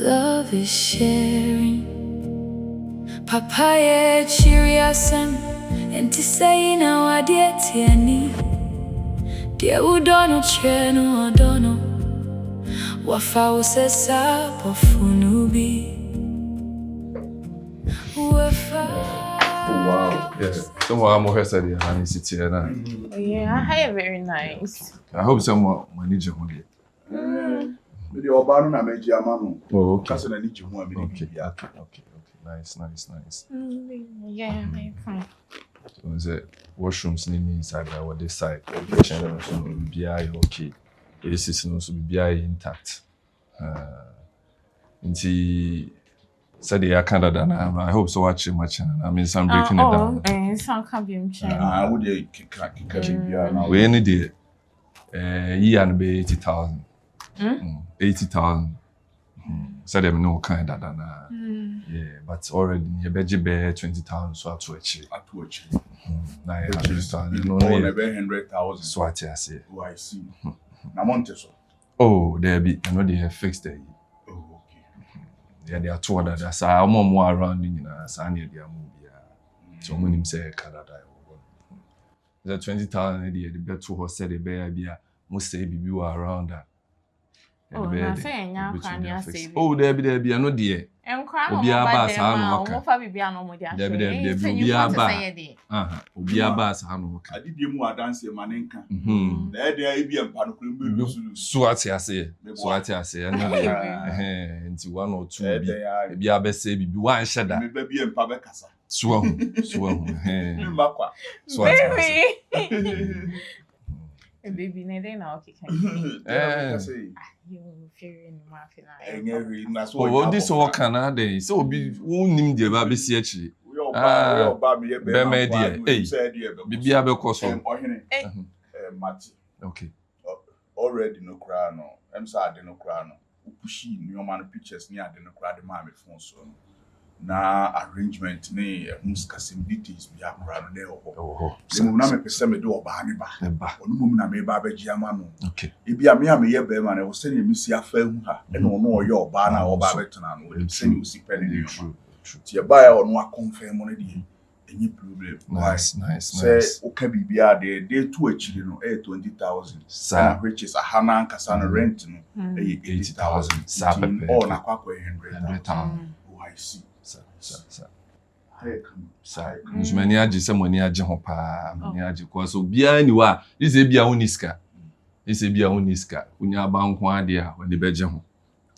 Love is sharing. Papayɛ akyiri asem. And to say now I did tiani. Dear who don't share no don't know. Wafa was a sap of funubi. Wow, yes. Someone more said it and it's here now. Yeah, I very nice. I hope someone manage your money. The Obano na meji amano. Oh, okay. Kasi na niji mu amini. Okay. Nice. Yeah, I'm fine. So the washrooms inside there, this side. Kitchen so be okay. This is no so be intact. Inti said they are Canada now. I hope so watching much. I mean some breaking it down. Some can be Would you kick We any day year and be 80,000. 80,000. So them no kind of that. Yeah, but already you bet 20,000 so at to achieve. Now 100,000. No, never 100,000. So what I say. Oh, I see. Na monte so. Oh, there be. I know they have fixed it. Oh, okay. Yeah, they are two other. That's how more around in San Diego movie. So when him say Canada, the 20,000 the bet 2 horse said the bear be must say be around that. Oh, I say now can you say? Oh, there be. I know dear. Obi aba sa no waka. Mo fa bibia no mo di ahwe. There obi aba. Obi aba sa no waka. Adidie mu adanse manenka. Na e dey bia mpa no kuru mbe lusulu. So ati ase. Na nti 1 or 2 bi aba say bibi wan hyeda. Me ba bia mpa be kasa. So Mbakwa. So ati baby na dey na okay kan. You fearing my final. Oh, this all Canada. So be unim de ba be si achi. We oba me ye be me dia. Bibi abekọ so. Mati. Okay. Already no cry no. Em sa ade no cry no. Upushi ni o man pictures ni ade no cry de ma me phone so. Na arrangement ni muskasim details bi akra no dey oho. Dem na me pese me de oba ne ba. Onu mum na me ba beji ama no. Okay. Ebi a me ye be ma na wo se ni misi afa hu ha. E no no oye oba na oba betena no. Dem se ni usi pene ni true. Ti e ba ya onu a confirm no dey. Any problem. Nice. Say oka bibia de to achiri no 20,000. Which is a hana nkasa no rent no 80,000. All na kwa 100,000. Oh, I see. Sir. Many aji some money aji hopa, many aji cause so bia ni wa. This e bia uniska. Unya ba nko ade a when the beje ho.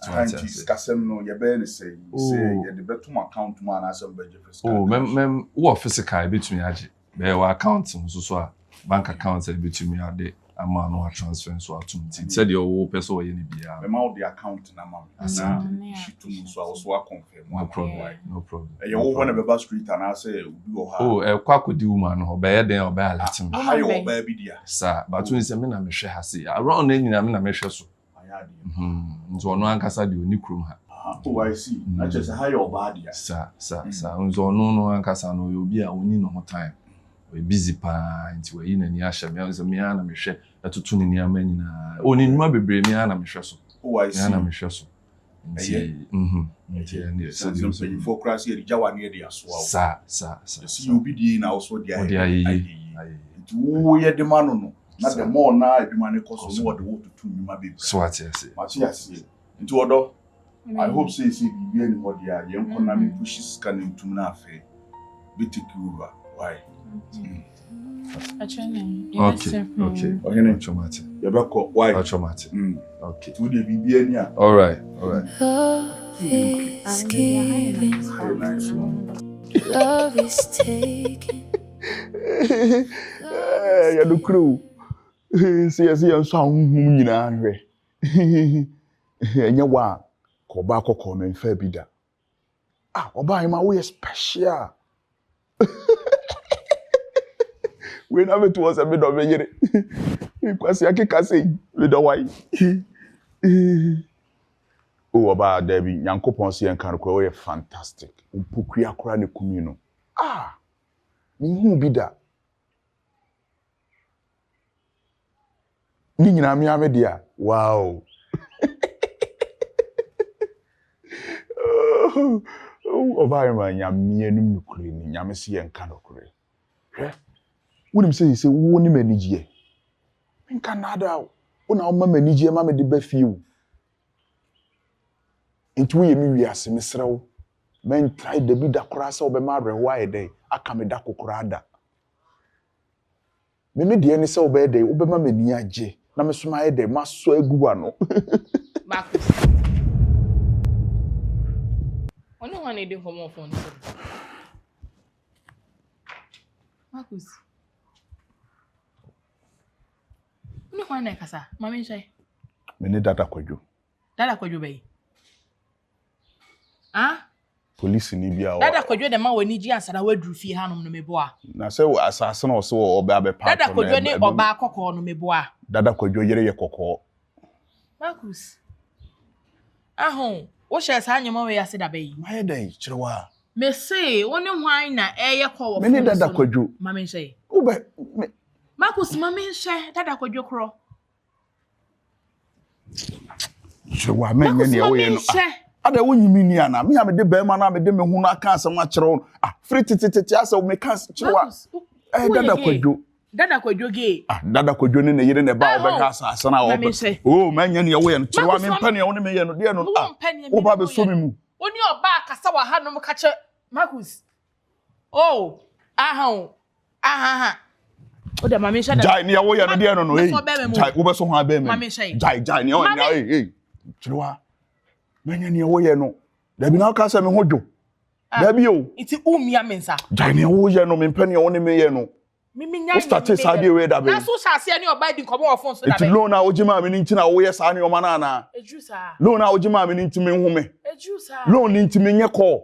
So I just kasem no ye be ni say ye the betum account man as some beje physical. Oh, mem wo physical betumi aji. Be wa account so a bank account e betumi ade ama no transfer so atum ti said your person we ni bia. Mem out the account na ma. Asa she too so I was confirm. No problem. You wo na be street and I say obi wo ha. Oh, kwakodi woman no be ye den oba alatim. How you oba bi dia. Sir, but when say me na me hwe ha say around na nyina me na me hwe so. Nzo no ankasa de oni krum ha. Oh, I see. Na just how you oba dia. Sir. Nzo no ankasa no obi a oni no ho time. We busy pa nti we na ni ahye me nso me ana me hwe atutu ni ama nyina. Oni nwuma bebre me ana me hwe so. Oh, I see. Ana me hwe so. Nti so you focus here jawa ne dey aso awo. Sir. See you be dey na also dey. Nti wo ye de ma no. Na the more na eduma ne koso no what to tu nyuma bebre. So what you say. Matias. Nti odo I hope say bibi anybody a ye nko na me push scan ntum na afa. Be take over. Why? Okay. Okay, Chomati. Yabako, why? Chomati. Okay. To the Bibiania. All right. Love is giving. Love is taking. Ya do crew. See am so ahunhum nyina ahwe. Enye wa ko ba kokko me mfa bi da. Oba ma we special. We na me to was a bit of a year. Kwasi akeka say we do why. Oh, about Debbie, Yankopon si enkan ko we fantastic. Umpuku akora ne kumi no. Ni hu bi da. Ni nyina me ame dia. Wow. Obaima nyame anum nukuri ni nyame se yenka nokuri. Hwe. Wonim se wo ni manigye. Nka nada wo na wo manigye ma me de ba fie wo. Ntu ye mi wiase mesrew. Men try de bi da kora se obema rewa ede aka me da kokora da. Me de ni se obede obema mani agye na me soma ede maso aguwa no. Marcus. Only one need to come phone. Marcus. Only one na kasa. Mama nshai. Me ne dada kwadwo. Dada kwadwo bai. Ah? Police ni bia o. Dada kwadwo de ma wani ji ansana wadru fie hanom no meboa. Na se asase na o se oba abe pa. Dada kwadwo ne oba akokọ no meboa. Dada kwadwo yere ye kokọ. Marcus. Ahon, wo share sa anyama we yase da bai. My day, Kyrewaa. Me say, woni hwan na eye kwa wo. Me ne dada kwadwo. Mama nshai. Ube Marcus, mama nshai dada kwadwo kro. Kyrewaa me nye ne wo ye no. Ada wo nyimi ni ana me de be ma na me de me hu na aka asem a kyerɛw free tititi asa me ka Kyrewaa dada kwadwo ge dada kwadwo ne yire ne ba wo be ka asa na wo oh manya ne wo ye no Kyrewaa me mpa ne wo ne me ye no de no wo ba be so me mu oni oba akasa wa ha no ka che Marcus oh aha o de mama nshai jai ne wo ye no de no jai wo be so ho abe me jai ne o nya Kyrewaa manya ne wo ye no da bi na ka se me hodwo da bi o iti umia mensa jai ne wo ye no me mpa ne wo ne me ye no mimi nya start sa de we da be na so shase ne oba di nkomo ofon so da be iti loan na ogima me ni ntina wo ye sa ne o ma na na ejusa loan na ogima me ni ntimi nhome ejusa loan ni ntimi nye call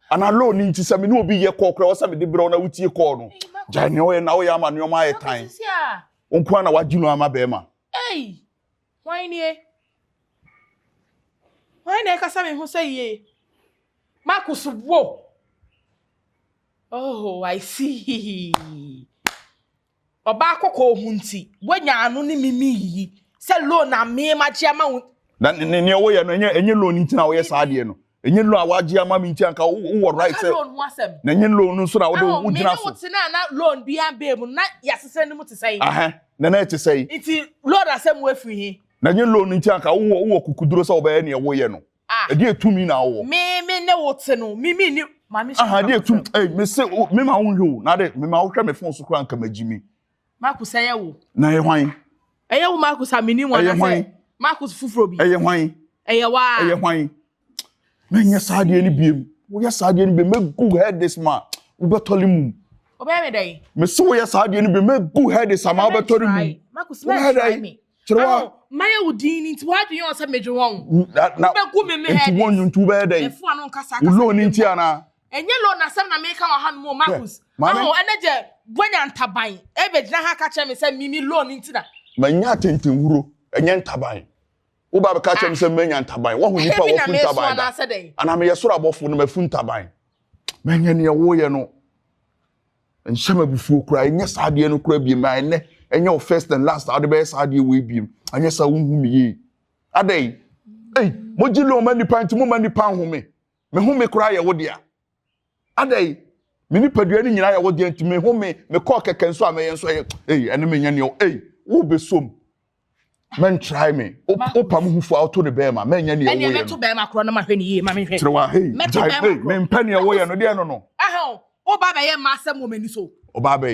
ana loan ni ntisa me ni obi ye call kra wo sa me de bro na wutie call no jai ne wo ye na wo ya ma ne o ma ye tan onko na wagino ama be ma why na kasa me ho say ye Marcus wo oh I see oba akoko hunti wanya anu ni mimi yi se loan na me ma gia ma na ne wo ye no enye loan ntina wo ye sa de no enye loan a wagia ma me ntia nka wo right say na enye loan nso na wo de wo gina so me na loan bi ambe mu na yasese ni mu te say na ete say iti loan asem we free he na enye loan ntia nka wo kukuduro so oba ye ne wo ye no e de etumi na wo me ne wo te no mimi ni mami de etum me se me ma wo hwo na de me ma wo hwe me fon so kra nka magimi Marcus ayewo na ye hwan ayewo Marcus amini wan na say Marcus fufuro bi eye hwan ayewa eye hwan me nya saade ni biem wo ya saade ni be me go head this man wo betoli mu oba me dai me so wo ya saade ni be me go head this man wo betoli mu Marcus me Kyrewaa maya udini nti wa dwen on say meje won na be gu me head nti won ntu be dai efu anu nkasa wo lo ni nti ana enye lo na sem na me ka wa ha no Marcus eneje gwanya ntaban ebe gina ha ka che me say mimi lo ni nti na manya tenten wuro enye ntaban wo ba be ka che me say manya ntaban wo hu nipa wo fu ntaban da ana me yesoro abofo no mafu ntaban manya ne wo ye no enhyema bufuo kura enye saade no kura bi ma ene enye first and last ade be saade we bi anya sa wo hu me ye adai moji lo ma nipa nti mo ma nipa hu me hu me kura ye wo dia adai me nipa dua ni nyina ye wo dia nti me hu me call keke nso a me yenso ene me nya ne wo be som men try me o pam hu fu auto ne be ma men nya ne wo ye me to be ma kro na ma hwe ni ye ma me hwe Kyrewaa me mpa ne wo ye no de no o ba ba ye ma asem wo mani so o ba ba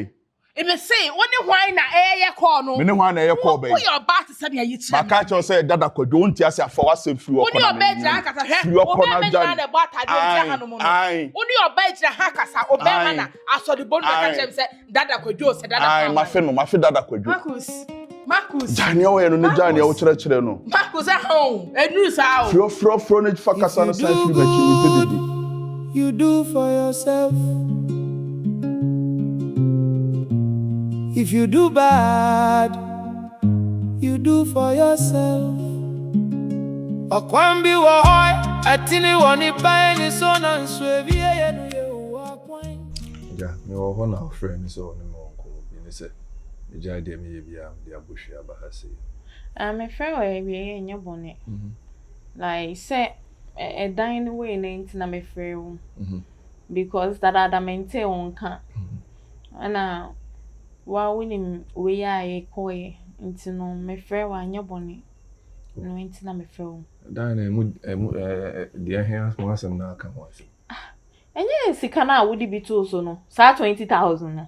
e me say woni hwan na eye call no me ne hwan na eye call ba wo your ba te sabe ayi tire ma ka cho say dada kwadwo nti ase afa wasem firi wo kona woni obejira akasa hwe wo be me na ba ta de ha no mo no woni obejira ha kasa o be ma na asode bonu ka chem say dada kwadwo se dada ma fe dada kwadwo Marcus jani o ye no ne jani o kire no Marcus enu sa o fro ne fa kasa no sai firi ba chi ni pedede you do for yourself. If you do bad, you do for yourself. Okwambi wo hoy, atini woni pa ni so na nswevi ye no ye wo akwan. Ja, me wo ho na friend so ni mo nko bi ni se. Me ja de me ye bia de abohwe aba ha se. Me friend we ye nya bone. Like say a dine way named na me free because that other maintain on can and while winning we are a coy into no me free one your bonnet no into na me free dine the hands was now come was and yes it can would be too so no sa 20,000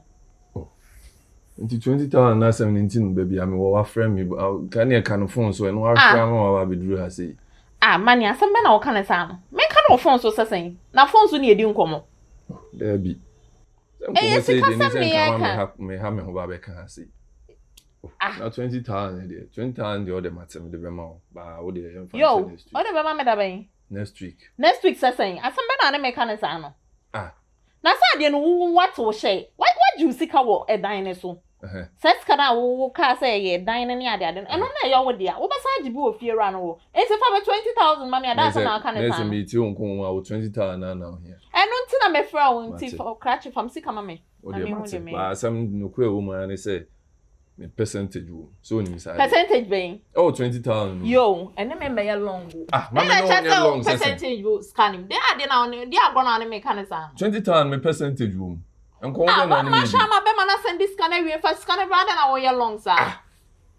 into 20,000 na 17 baby I mean what friend me can you kind of phone so and what friend be drew has say money asem be na o kan sa no me kan o phone so sesen na phone so na edi nkomo there be say me ha me ho ba be kan say na 20,000 there 20,000 the other matter me the be ma ba wo dey em yo o dey be ma me da ben next week sesen asem be na me kan sa no na sa de no what wo share what you sika wo e dan ne so ses kana wo ka say ye dan ne ade ade eno na ye wo dia wo be sa jibi wo fie ra no wo enti fa be 20,000 mami ada sa na kan sa na me ti on kon wa 20,000 na here eno nti na me fra wo nti for crash fam sika mami ba sam no kwa wo ma ne say me percentage wo so ni say percentage ben 20,000 yo ene me be long mami no long percentage wo scanning dey ade na dey agbo na me kan sa 20,000 me percentage wo enko wo na me shama be mana send this scanner we first scanner brother na wo ye long sa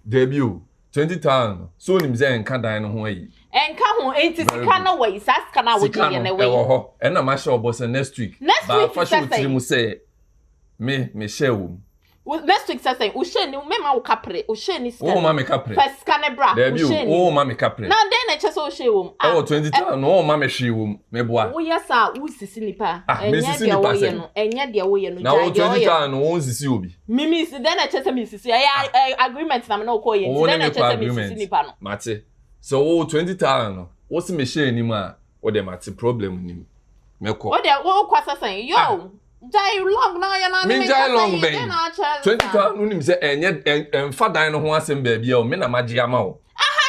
debut 20,000 so ni say enka dan no ho ayi enka ho enti sika na wo isa scanner wo dey na we e wo ho e na ma share obo say next week ba fa show tiri mu say me share wo next week say o share ni me ma wo kapre o share ni scanner o ma me kapre first scanner bra o share ni o ma me kapre na den na chese o share wo 20,000 no o ma me share wo me boa wo yesa wo sisi nipa enya dia wo ye no enya dia wo ye no na 20,000 no o sisi obi mimi si den na chese mi sisi agreement na me na ko ye den na chese mi sisi nipa no mate so 20,000 no wo si me share ni ma o de mate problem ni me ko o de wo kwasa san yo jai long na ya na me jai long ben 20,000 no nim se enye emfa dan no ho asem ba bia o me na magie ama o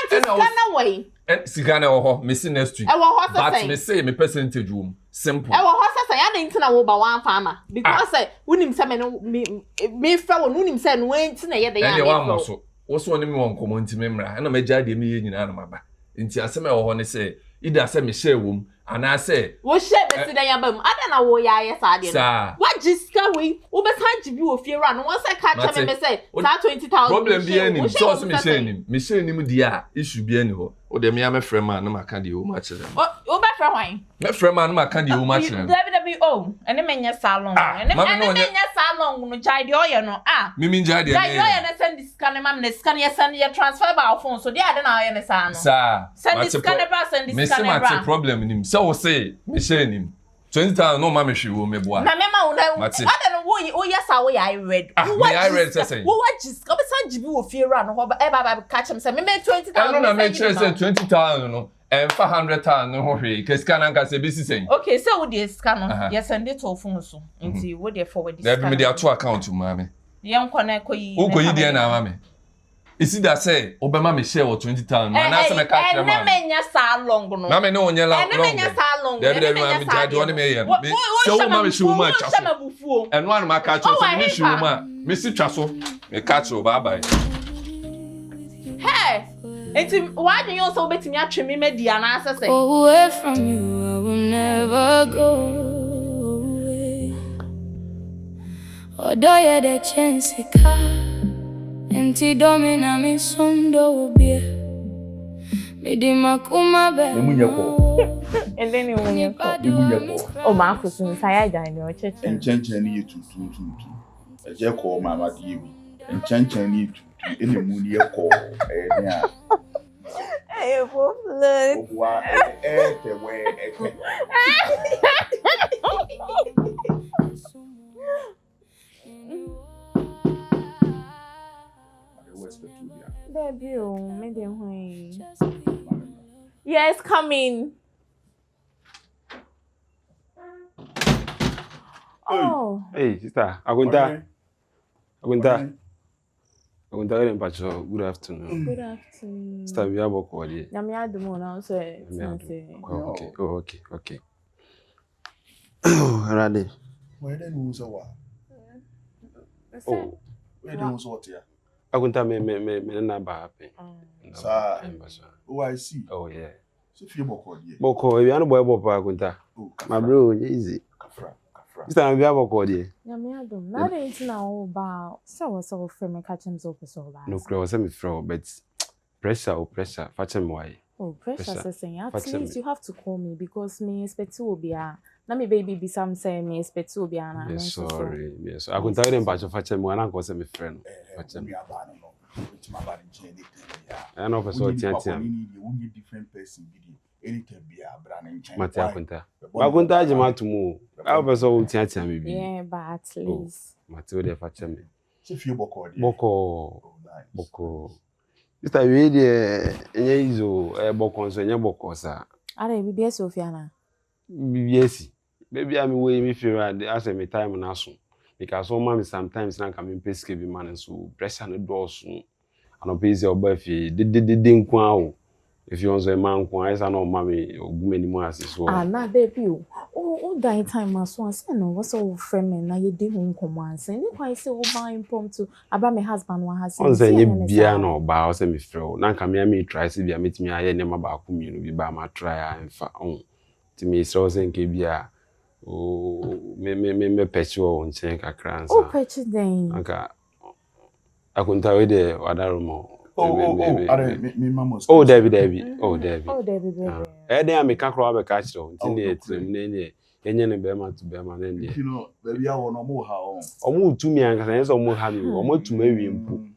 sika na way sika na ho me see next week but me say me percentage wo simple wo ho sasa ya dey ntina wo ba wan farmer because say unim se me fra wo unim se no ntina ye dey ya me so wo so ni me won komo nti me mra na me jai de me ye nyina na maba nti asem e wo ho ne say ida se me share wo ana say wo share be sidan ya bam ada na wo ya ye sa de no wa jiska we wo be san jibi wo fie ra no won say ka cha me say sa 20,000 problem bi ani so me share ni mu dia issue bi ani ho o de me ya me frame man na maka de wo ma chere wo be frame wan me frame man na maka de wo ma chere wwo ene menya salon ene menya salon no jai de oye no mimi jai de jai de oye na send scan mam na scan ye send ye transfer ba phone so de ade na oye ne sa no send scan ba send scan ba me problem ni so say me share ni 20,000 no ma me hwe wo me boa na me ma wo na ade no wo yesa wo ya read I read say wo wa jiska be san jibi wo fie ra no ho ba e ba catch him say me 20,000 no na me chere say 20,000 no and 500,000 no ho hwe ke scan anka say be sisen okay so wo dey scan no yes send it to phone so nti wo dey forward this scan me dey to account ma me ye nkona koyi wo koyi dey na ma me isi da say obema me share wo 20,000 na say me catch them na menya salon no na me no onye la na menya salon dey ma me jade woni me ye so wo ma me hwe wo ma twa so eno anu ma catch so me hwe wo ma me si twa so me catch wo bye bye hey enti why do you so betimi atwe me media na asese away from you I will never go away odo ye the chance ka enti domina mi sundo ubie midi makuma be and then you oh ma ko sun saya ja ni o cheche enchenchen ni tu eje ko mama di wi enchenchen ni tu ene mu ni e ko ni a for blood wa te we yes, coming. Oh. Hey, sister. Agunta, good afternoon. Good afternoon. Sister, we have a call here. Okay. Ready. Where the news are? Oh. Where the news what here? Agunta me na ba happy. Sir. Oh, I see. Oh yeah. So fie boko die. Boko, you are boy bopa kunta. My bro, easy. Kafra. This time we have boko die. Ya me adom. Na dey nti na o ba so frame me catch him so so ba. No cross me throw, but pressure, fetch him why. Oh, pressure saying at Fetch least me. you have to call me because me expect to be a na me baby be some say me expect to be an. Yes, sorry. Yes, I couldn't tell them about your fetch him when I cause me friend. Fetch him. I know for so tian. You different person anytime be a brand change. Matia kunta. Ba kunta jema tumu. I was so tian me bi. Yeah, but at least. Matio de fetch me. So fie boko die. Boko. This time we dey enye izo boko so enye boko sa. Are be Sofia na. BBS. Baby I me wey me feel as me time na so. Because so man sometimes na come peske bi man so pressure no do so. Ano pese oba fi de nko awo. If you want to man nko asa na o mami ogumeni mu asiso. Ah na baby o die time so say no what so friend me na ye dey ho nkomo anse. Ni kwai say o ba impromptu aba me husband wa ha say. On say nye bia na oba o say me frɛ o. Na nka me try say bia metimi aye nema ba ko mienu bi ba ma try amfa on. Ti me so say nke bia me pechi o nchen kakra nsa. O pechi den. Anka akunta we de wadaromo. Me mama. Oh Debbie. Oh Debbie. Baby. Den ameka kro abeka kire o. Nti ne etrem ne ne enye ne be ma to be ma ne ne. You know, baby I want no more ha on. Omo tumi anka say so omo ha mi. Omo tuma wi mpu.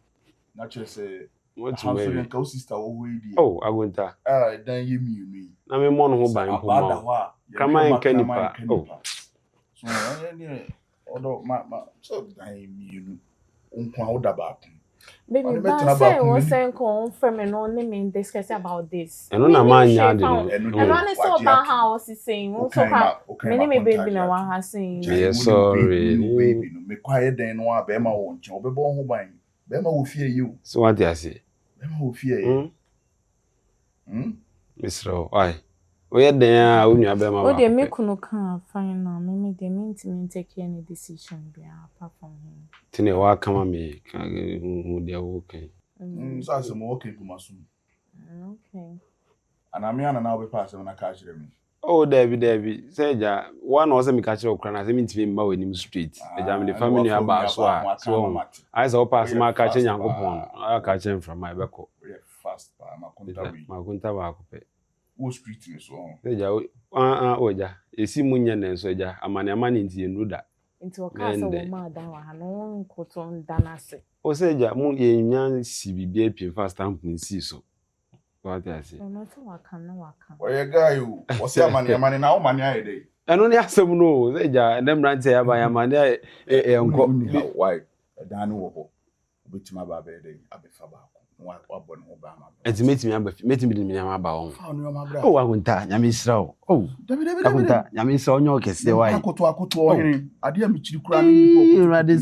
Na che say Omo tuma wi. ka sister wo we di. Oh agunta. Dan ye mi. Na me mo no ho ban mpu ma. Kama enka nipa. Oh. So odo ma so dan ye mi nko a woda ba ko. Baby, but say was saying from no name discuss about this. Eno na ma nya de no. And one is so about how is saying also me baby na wa ha saying. Yes, sorry. Baby no me quiet den no a be ma wo nche obebo ho ban. Be ma wo fie you. So what you say? Be ma wo fie. Misro, why? We den a onua be ma. O de me kunu kan fine now. Me de me take any decision be apart from him. Tine wa kama me hu de wo kan. So as mo okay to masum. Okay. And am ya na we pass na ka kire me. Oh Debbie. Say ja one was me ka kire okra na say me ntimi mba wani street. Eja me the family aba so a. So I say pass ma ka kire Nyankopon. I ka kire from my beko. Fast pa makunta we. Makunta ba ko pe. Wo street me so. Eja oja. Esi munye na so eja amane nti enuda. Into a casa wo ma da wa no nkoto danase. O say ja mu ye nyan si bibia pin fast stamp nsi so. What I say? No to waka na waka. Oye guy o. O say amane na o mane aye dey. Eno ni asem no say ja dem rante ya ba ya mane enko. Why? Dan wo ho. Obetima ba be dey abefa ba ko. Wa bon ho ba ma. Etimetimi abafi metimi de nyama ba won. Fa no ma bra. Oh agunta nyame srawo. Oh. Agunta nyame srawo nyo kese wai. Akoto ohene. Ade am chiri kura no nipa. Urade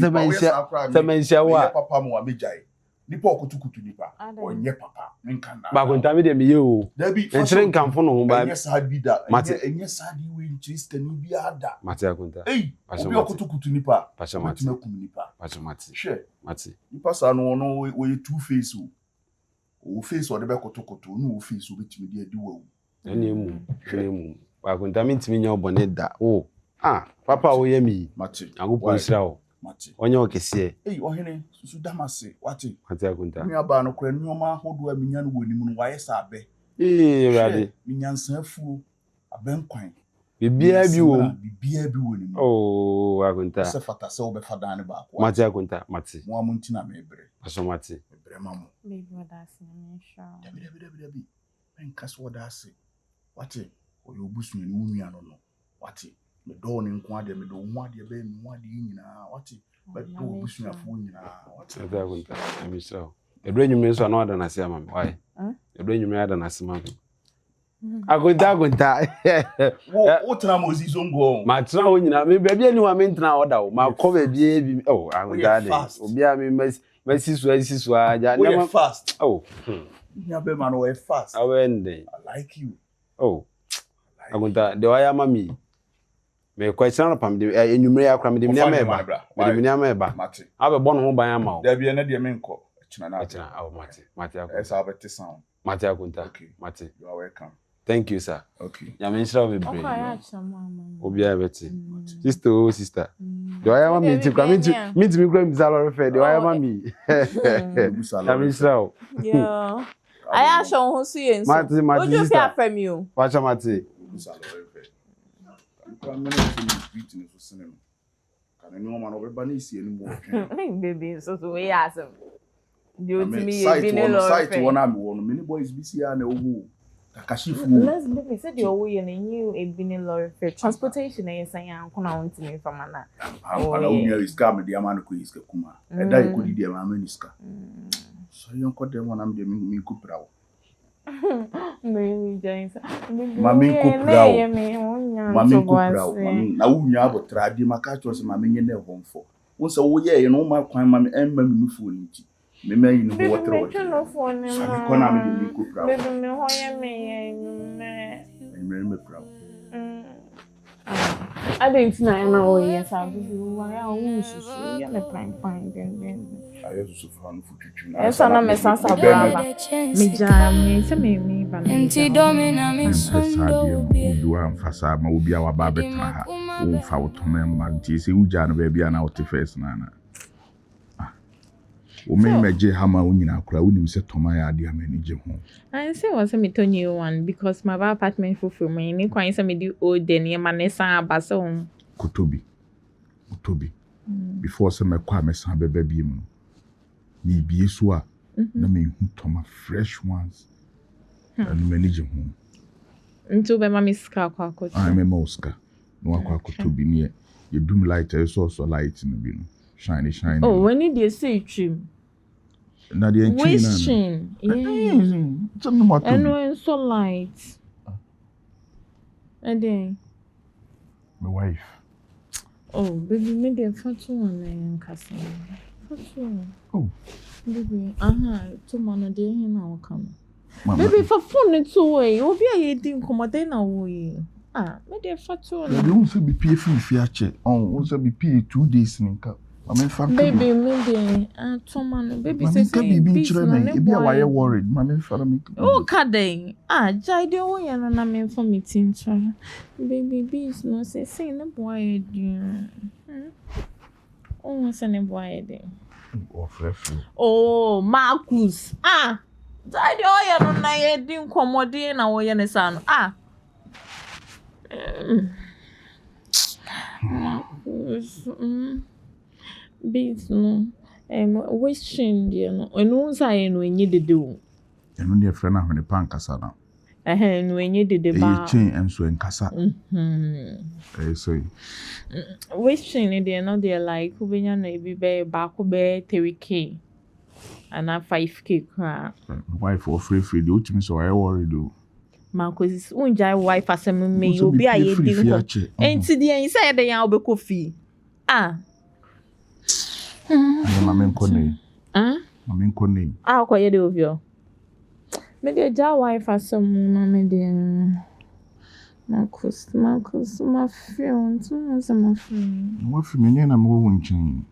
semensia wa. Papa mo amejai. Nipa okutukutu nipa. Onye papa. Nka na. Ba agunta me de me ye o. Dabi. Enchire nkamfo no ho ba. Enye sadi da. Enye sadi we nchiri skani bi ada. Mate agunta. Obi okutukutu nipa. Pasha mate. Nipa. Pasha mate. She. Mate. Nipa sa no we two face o. O face o de be kotokoto no o face o betimi de adi wo. Ene mu. Ba agunta me ntimi nya obone da. Oh. Papa wo ye mi. Mate. Agupon srawo. Mate. Onye okese. Ohene susu damase. Wate. Mate agunta. Mi aba no kra nyoma hodo aminya no woni mu no waye sa abe. Urade. Mi nyansa afuo abenkwan. Bibia bi wo. Bibia bi woni mu. Oh agunta. Se fata se obefa dan ba ko. Mate agunta. Mate. Mo amuntina me bre. Pasha mate. Bre mamo. Baby that's me sure. Dabi. Enkas wodase. Wate. Oyo obusu ni unua no no. Wate. Me do ne nko ade me do hu ade be mi hu ade nyina. Wate. Be do obusu afo nyina. Wate. Mate agunta. Amisra. Edo enyume so na oda na se amam. Why? Edo enyume ada na se mam. Agunta. Wo tena mo zizo ngo. Ma tena ho nyina me bia ni wa me tena oda o. Ma ko bia bi. Oh agunta de. Obi a me masisu aja. We fast. Oh. Nya be man we fast. Awende. I like you. Oh. Agunta de wa ya mami. Me question na pam de enyumre akra me de minia meba. Me de minia meba. Mate. Abe bon ho ban ama o. Da bia na de me nko. China na. Mate agunta. Esa abete sound. Mate agunta. Okay. Mate. You are welcome. Thank you, sir. Okay. Ya menshira be Okay, brave. I mama. Obi abeti. Sister, oh sister. Do I am me to come me to me salary fair. Do I am me? Ya menshira. Yeah. I show who see you. Mate, Would you sister. pay from you? Watch mate. Baby, so we ask him. You to me, site one am many boys busy and let's look. He said you're way and you a been lorry fair transportation. I say I'm going to me from an is coming. The man who is Kuma, and I could be a maniska. So you got them when I'm the me could proud. Mammy could proud. Mammy could proud. Now you have a trad, my cat was mammy in their home for. Once a year, you know my crime, mammy and mammy fool. Maybe you know what to do. I didn't know. Yes, I'll be why I wish you a prime fine. I also found for you. Yes, I'm a mess. I'm me jam, say me, but do am fasa ma obi a waba betena ha wo fa wo tome ma nti se uja no ba bia na wo te first na na o me meje ha ma onyina akura wonim se toma ya ade amani je ho I say was me to new one because my apartment for me ni kwan say me di old den ye manesa abase hom kotobi before say me kwa me san beba bi mu ni bie so a na me hu toma fresh ones and manage ho ntu be ma miska kwa koto I me moska no akwa kotobi ni ye dum light so light no bi no shiny oh when they say trim na the wishing yeah and so light and then my wife oh baby me dey fatu on kasa fatu oh baby to man dey here na come baby for phone to way obi aye din komode na wo yi me dey fatu on you won say be pay fi ache on won say be pay 2 days nka baby me dey to man baby say baby chire na e bia why worried mama fara me oh kaden jai dey wo yan na me for meeting chara baby bees no say na boy dey oh say na boy dey oh Marcus jai dey wo yan na ye din komode na wo yan sa no Marcus beats no wishing dear no enu say no enye dede o enu ne frɛ na hwene pan kasa na no enye dede ba e chain enso enkasa so wishing dear no dear like ubenya na ebi ba ko be 3k and 5k kra wife of free the ultimate so I worried do Marcus unjai wife asem me obi aye di ho enti de yin say de yan obekɔ fi Mama nkone. Mama nkone. Kwa ye de ovio. Me de ja wife asem na me de Marcus ma fion tu se ma fion. Mo fi me ne na mo wo nchin.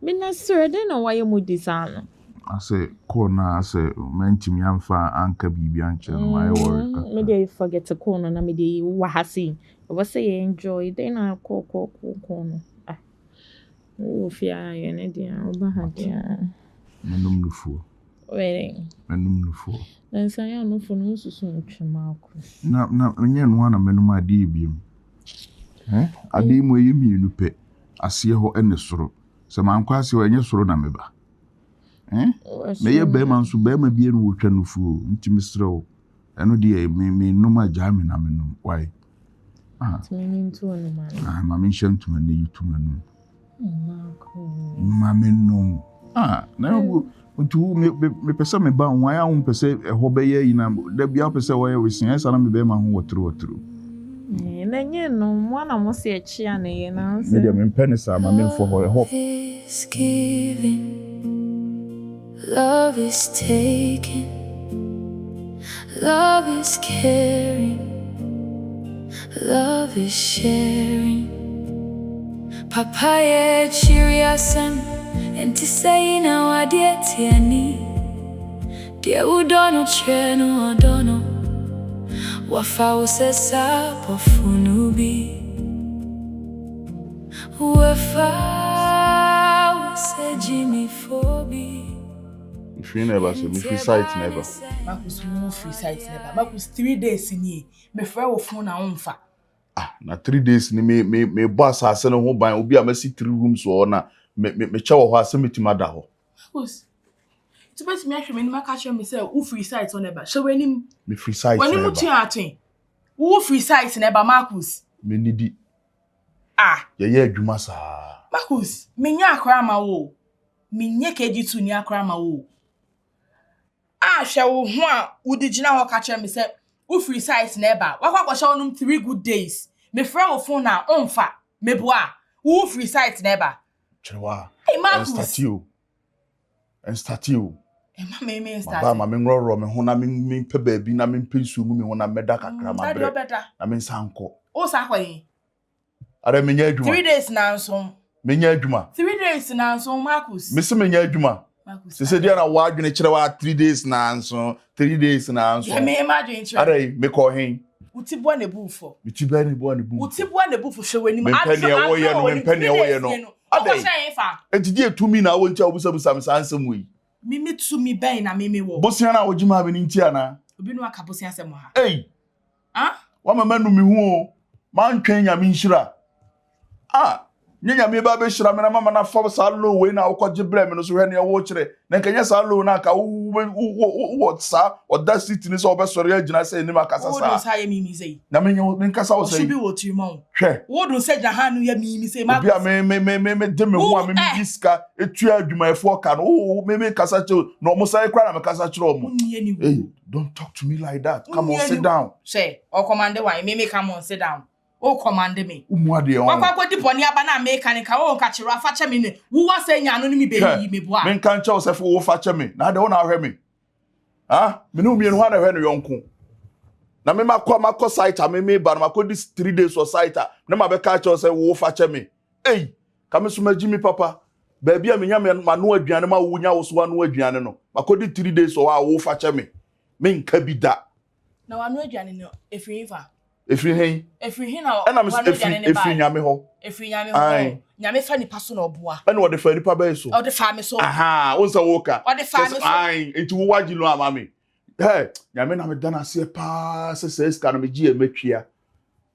Me na sure de na why mo disano. Ase ko na ase mentimi amfa anka bibi anche no my worry ka. Me de forget to call na me de wa hasi. We say enjoy de na ko no. Oh, fear, you need to have Manum Lufu. Waiting. Manum Lufu. Then say, I know for no soon, Marcus. Now, one a menuma debium. I deem where you mean, pet. I see her in the soro. Some unquasi or any soro nameba. May a bearman so bear may be in Wukan fool, intimistro. And no dear, may no my jamming, I mean, why? Meaning to a man. I'm a mission to my new to man. Mammy no. Now to me person me bound why I won't say a hobby ye in there be opposite way we sing as I am be man who true. And then you know one almost say a chian, you know. Medium in pennies are my men for her hope. Is giving, love is taking, love is caring, love is sharing. Papayɛ akyiri asem enti say na wade tiani. Deɛ wodɔ no kyerɛ no ɔdɔ no. wafa usesa pofunubi wafa usejimi fobi. Free never, so me free site never. Marcus no free site never. Marcus 3 days in here. Me frɛ wo phone na onfa. Na 3 days ni me boss ase no ho ban obi a masi 3 rooms wo na me che wo ho ase metima da ho. Marcus. Tu best me ahwe me ni maka kyerɛ me sɛ wo free site never. Hwɛ w'anim. Me free site never. W'anim tu atwen. Wo free site never Marcus. Me nidi. Ye adwuma saa. Marcus, me nya akra ma wo. Me nye KG2 ni akra ma wo. Hwɛ wo ho a wodi gina ho ka kyerɛ me sɛ wo free site never. Wakwa kwɔhyɛ wonum 3 good days. Me frɛ wo phone na onfa. Me boa. Wo free site never. Kyrewaa. Hey Marcus. And start you. Me start. Ba ma me nroro me ho na me pe baabi na me pensu mu me ho na meda kakra ma bre. Na me nsanko. O sa kwayin. Are me nya adwuma. 3 days na nso. Me nya adwuma. 3 days na nso Marcus. Me se me nya adwuma. Marcus. Se dia na wa adwene Kyrewaa 3 days na nso, 3 days na nso. Me imagine Kyrewaa. Are me ko hen. Uti bo na bufo. Uti ba ni bo na bufo. Uti bo na bufo hwe wani me mpani e wo ye no, me mpani e wo ye no. Ade. Enti die tumi na wo ntia obusabusa me sansem wi. Mimi tumi ben na mimi wo. Bosia na wo jima be ni ntia na. Obi no aka bosia asem ha. Wa mama nu mi hu o. Man twen nya mi nhira. Nya me ba be hira me na mama na fa sa lo we na wo koje bre me no so hwe na wo kire. Na nkanya sa lo na ka wo sa oda city ni so obesore agina say ni makasa sa. Wo do sa ye mimi sei. Na me nkasa wo say. Obi wo timo. Hwe. Wo do say jahanu ya mimi sei ma. Bia me de me hu a me diska etua adwumayefo ka no me kasa che no mo sai kra na me kasa kire omo. Hey, don't talk to me like that. Come on, sit down. Say, o command why me come on sit down. O command me. Umuade on. Wakwa di poni aba na mechanic o nka Kyrewaa fa che me ne. Wo wa say nya no ni me be yi me boa. Me nka nche o se fo wo fa che me. Na de wo na hwe me. Me no mienu ha na hwe no yonko. Na me makọ site me ba na makọ this 3 days for site na ma be ka che o se wo fa che me. Hey, ka me so maji mi papa. Ba bia me nya me no aduane ma wo nya wo so no aduane no. Makọ di 3 days so wa wo fa che me. Me nka bi da. Na wa no aduane no efiri fa. Efiri hen. Efiri hen na. Na me efiri nyame ho. Efiri nyame ho. Nyame fa nipa so na oboa. Na wo de fa nipa ba so. O de fa me so. Wonsa wo ka. O de fa me so. Enti wo waji lo ama me. Hey, nyame na me dana se pa se ska na me gi e matwia.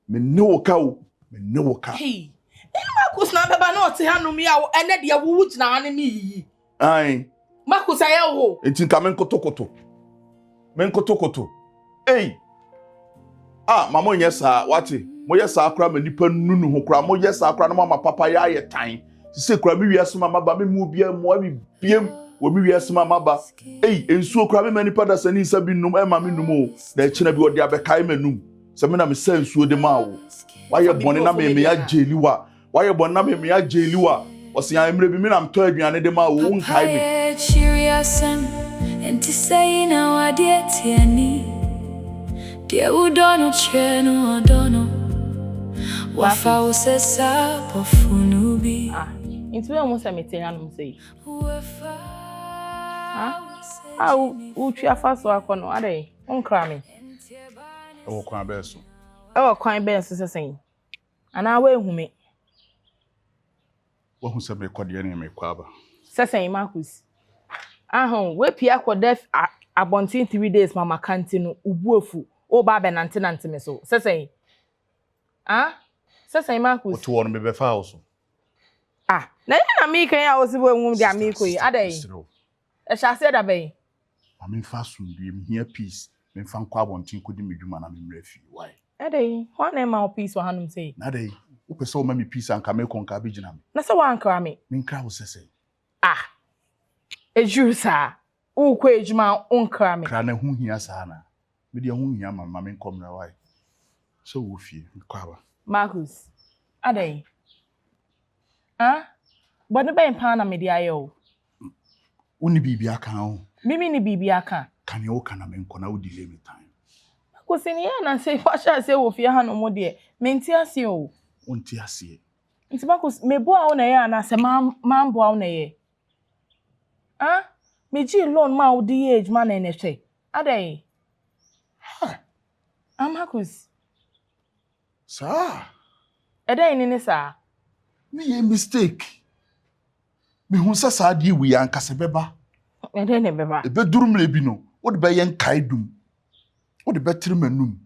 Me ne wo ka wo. Me ne wo ka. Hey. Marcus na beba na o te hanum ya wo ene de wo wu gina ane me yi. Marcus aya wo. Enti nka me nkotokoto. Me nkotokoto. Hey. Mama onye sa wati. Mo ye sa akra ma nipa nunu ho kra. Mo ye sa akra na mama Papayɛ ayɛ tan. Se kra me wiase mama ba me mu bia mo abi biem wo me wiase mama ba. Ensuo kra me mani pada sani nsa bi num ma me num o. Na kina bi odi abekai manum. Se me na me sa ensuo de ma wo. Wa ye bone na me ya jeliwa. Wa ye bone na me ya jeliwa. Osia emre bi me na mto aduane de ma wo nkai me. Akyiri asem enti say na wadie tiani. Dia udono chenu odono wafa usesa pofunubi. Inti we mo se metenya no sei. Utwi afaso akono ade onkra me. Ewo kwan be so. Ewo kwan be so sesen. Ana we hu me. Wo hu se me kwade ne me kwaba. Sesen Marcus. We pia kwade abontin 3 days mama kanti no ubuofu. O ba be nante me so. Sesen. Sesen Marcus. Oto won me be fa so. Na na me kan ya osibo enwum dia me koyi. Adai. E sha se da be. Ma me fa so bi me here peace. Me fa nkwa abontin kodi me dwuma na me mrafi. Why? Adai. Ho na ma peace wa hanum sei. Na dai. Wo pese wo ma me peace anka me konka be gina me. Na se wa ankra me. Me nkra wo sese. Ejuru sa. Wo kwa ejuma onkra me. Kra na hu hia sa na. Me dia hu hia ma me nkomra why? So wo fie kwaba. Marcus. Adai. But no be pa na me dia yo. Uni bibi aka ho. Mimi ni bibi aka. Kan ye wo kana me nkona wo delay me time. Marcus ni ya na say fa sha say wo fie ha no mo de. Me nti ase o. Unti ase. Nti Marcus me boa wo na ye ana se man boa wo na ye. Me ji loan ma wo di age man na hwe. Adai. Marcus. Sir. Eda ini sir. Me a mistake. Me hu sa sa die wi ankase beba. Eda ne beba. E be durum le bi no. Wo de be yen kai dum. Wo de be tiri manum.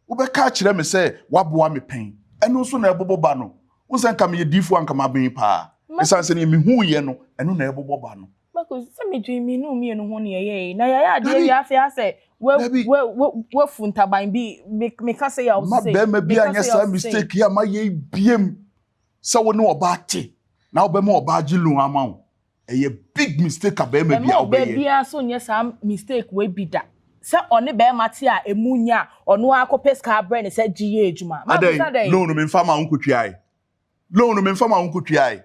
Wo be ka kire me say waboa me pen. Eno so na ebobo ba no. Wo san ka me ye difu anka ma ben pa. E san se ne me hu ye no. Eno na ebobo ba no. Marcus, se me dwe me no me no ho ne ye. Na ya ade wi afi ase. We funtaban bi me ka say ya o say. Ma be ma bi anya sa mistake ya ma ye biem. Sa wo ne oba te. Na wo be ma oba gilu ama wo. A big mistake abema bia obeye. Bia so nye sa mistake we bi da. Se one be mate a emunya ono akopes ka brand se giye adwuma. Ma bi sa dey. No me mfa ma wonkotwiai. No me mfa ma wonkotwiai.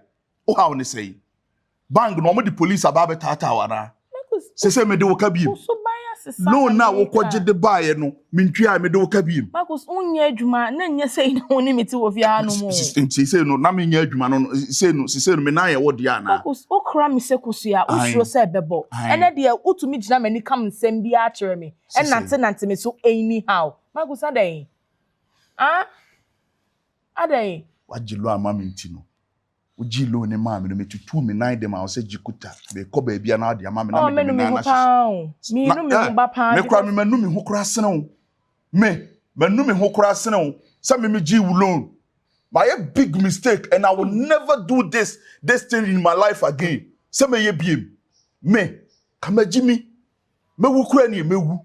O ha wo ne sei. Bang no mo di police aba tata wana. Se me de wo ka biem. No na wo koje de bae no mentwiai me de wo ka biem. Marcus unye adwuma na nye sei na woni meti wo fia no mo. Se no na me nya adwuma no se no me na ye wo dia na. Marcus okra me se kosia o suro se bebo. Ene de utumi gina mani kam nsem bia akere me. Nante me so anyhow. Marcus adai. Ah? Adai. Wajilo ama menti no. Ujilo ne ma me no metutu me nan dem a o se jikuta be ko ba bia na ade ama me na me na na. Me no me ba pa. Me kwa me manu me ho kura sene wo. Me manu me ho kura sene wo. Say me gi wu loan. My big mistake and I will never do this thing in my life again. Say me ye biem. Me kama jimi. Me wu kura ni me wu.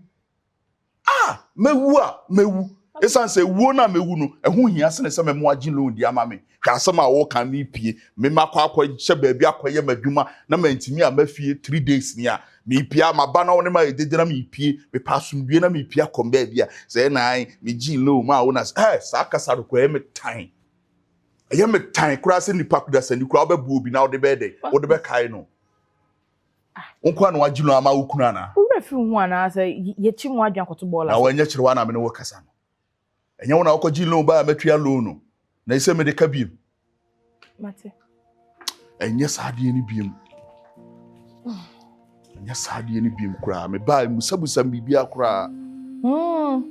Ah, me wu. Esan say wo na me wu no. Ehun hia sene say me mo agi loan di ama me. Hwa asem a wo kan ni pie. Me makwa hye baabi akoye madwuma na mantimi a mafie 3 days ni a me pia maba na wo ne ma edede na me pie me pasum bie na me pia kom baabi a say na me gi loan ma wo na sa kasa do ko me tan. Eye me tan kura se nipa kuda sani kura obebu obi na wo de be de wo de be kai no. Onko na wagi loan ama wo kuna na. Wo refi hu ana say ye chi mu adwan koto bola. Na wo anya Kyrewaa na me ne wo kasa no. Enya wo na wo gi loan ba matua loan no. Na ise me de ka biem. Mate. Enya saade ni biem. Enya saade ni biem kura me ba musabusa bibia kura. Wo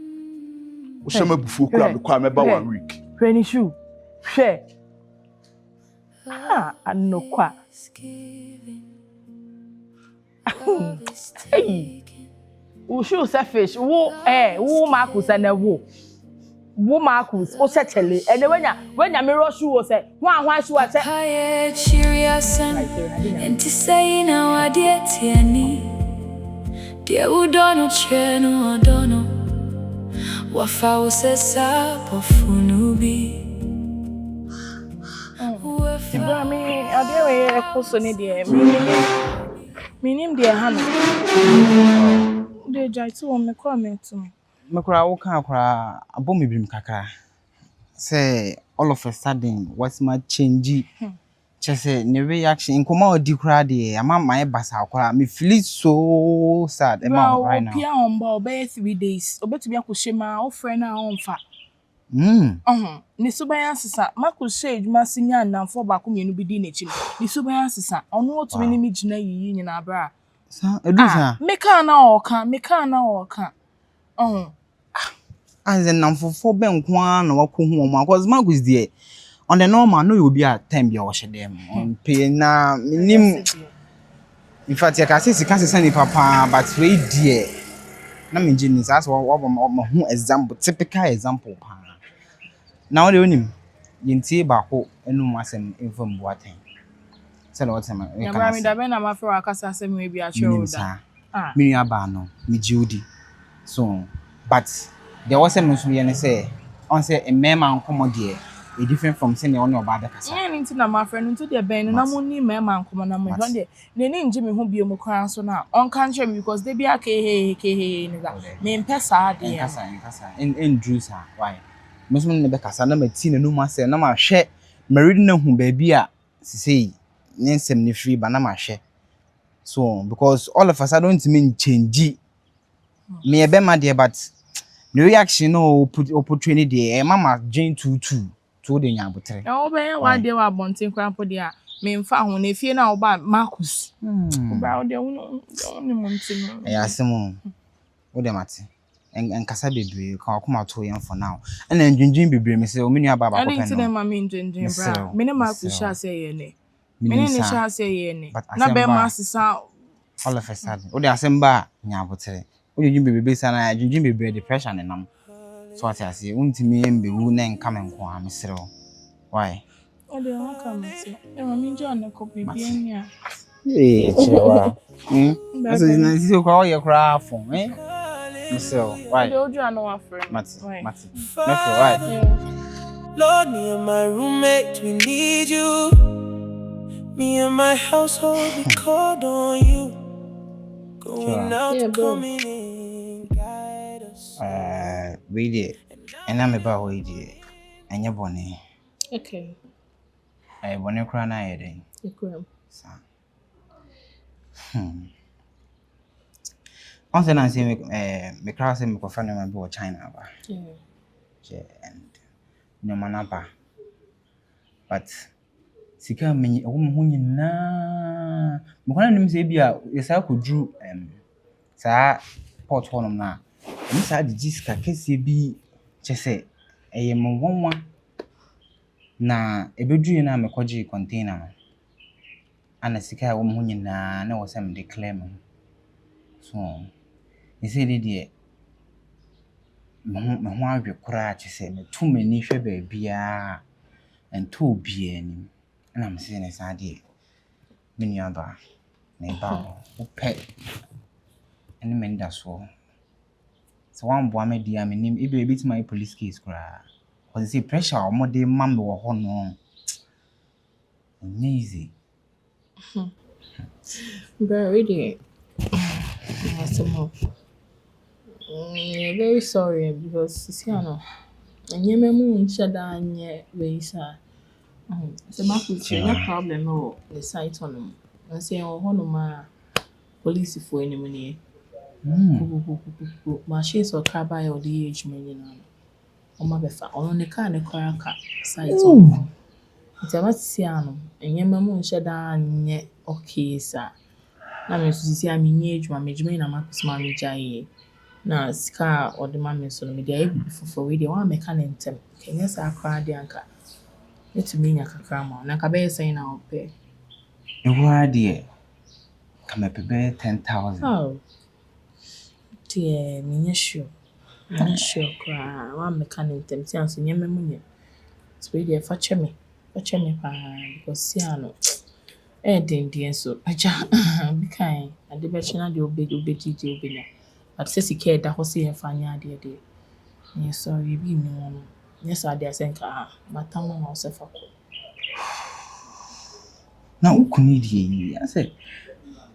shema bufu kura me kwa me ba 1 week. Hweni shoe. Hwe. Ah, anokwa. Hey. Wo shoe selfish. Wo Marcus na wo. Wo Marcus o se chele ene wenya me rush wo se hwan shoe se Papayɛ akyiri asɛm enti sɛ na wade tiani deɛ wodɔ no kyerɛ no ɔdɔ no wafa wo sɛ sapɔfo no bi Tibra me ade we ekoso ne de minim de ha no de jaitu wo me comment me Mekura wo kan akura abomi bim kakra say all of a sudden what's my change say ne reaction nkoma odi kura de ama my basa akura me feel so sad right now pia on ba obey 3 days obetumi akoshema o friend na on fa ni suban asesa makushe adwuma sinya namfo ba ko mienu bi di na chi ni suban asesa ono otumi ni mi gina yiyi nyina bra sa edusa meka na oka as in namfo ben kwa na wako hu mo cause Marcus there on the normal no you be at time be o them on pay na minim in fact you can see send the papa but we there na me genius as what hu example typical example pa now the onim yintie ba ko enum asem info mboaten say no what time ya bra mi da be na ma fe akasa asem we bi a chewo da me nua ba no me jiudi so but there was a musu ye say on say a mema nkomo de e different from say ne on oba be kasa nti na ma friend nti de ben na mo ni mema nkomo na mo hwan de ne ni nji me ho bi mo kran so na on kan chem because they be ake he ni da me mpesa de ya kasa in juice why musu ne be kasa na mati ne no ma say na ma hwe married na hu ba bi a sisei nyensem ne free ba na ma hwe so because all of us I don't mean change me be ma de but the reaction no opportunity there mama Jane 22 to the nyabotre e obe wa de wa bonten krampo de a me mfa ho na fie na oba Marcus oba o de wo ni monti no ya asem wo de mate and kasa bebre ka akoma to yɛn for now and ndwindwin bebre me say o me nua baba I ko didn't pɛ see no them, I mean, Ginger, bra. Minima could shall say, ye. Minima shall say, ye. but Not be asemba master sound. all of a sudden o de asemba nya botere o de dwindwin bebre sa na dwindwin bebre depression nam so ati ase untimi embe wu na nka me nko a me sere why Oh, they won't come and say, I mean, John, a copy, yeah. Kyrewaa that's nice you call your craft for eh so why I told you I know a friend. Mati Why? why Lord, me and my roommate, we need you. Me and my household, we called on you. Going out, Yeah, bro. coming in, guide us. we did and I'm about we did and your bonnie Okay. I bonnie cry na yede Okay. On say na say me cry say me ko fa na be China ba Yeah. and no manaba but sika me wo mo nyina me kwana nim say bia yesa ko dru saa port honom na me saa de sika kese bi chese eye mo wonwa na ebedru na me kwaji container no ana sika wo mo nyina na wo say me declare me so you say dey me ho awe kura chese me tu mani hwe ba bia ento bia ni na me say ne saa de me nua ba na ba wo pe ene me nda so so one boy me dia me nim e be bit my police case kura cause say pressure o mo de mam wo ho no easy But really, very sorry because you see, I know. And you may moon shut down yet, way, sir. So, my no problem or the site on them. I say, oh, Honoma police for any money. Machines or car by or the age million. On my befa, on the car and the car site on. It's a Matiano, and your mamma shut down yet, okay, sir. Na me so sisi a menye adwuma medwuma na makosoma me gyae na sika or the mama so me dey bi fofo we dey wan meka ne ntem kenya sa akra de anka etumi nya kakra ma na ka be say na ope ewa de kama pebe 10,000 oh tie menye sure kra wan meka ne ntem ti anso nyema mu nye so we dey fa cheme pa because si ano den so aja bikai ade be chena de obedi but say sika da ho se yemfa nya ade yes sorry bi mi won yes ade asenka matama na osefa ko na ukuni die I say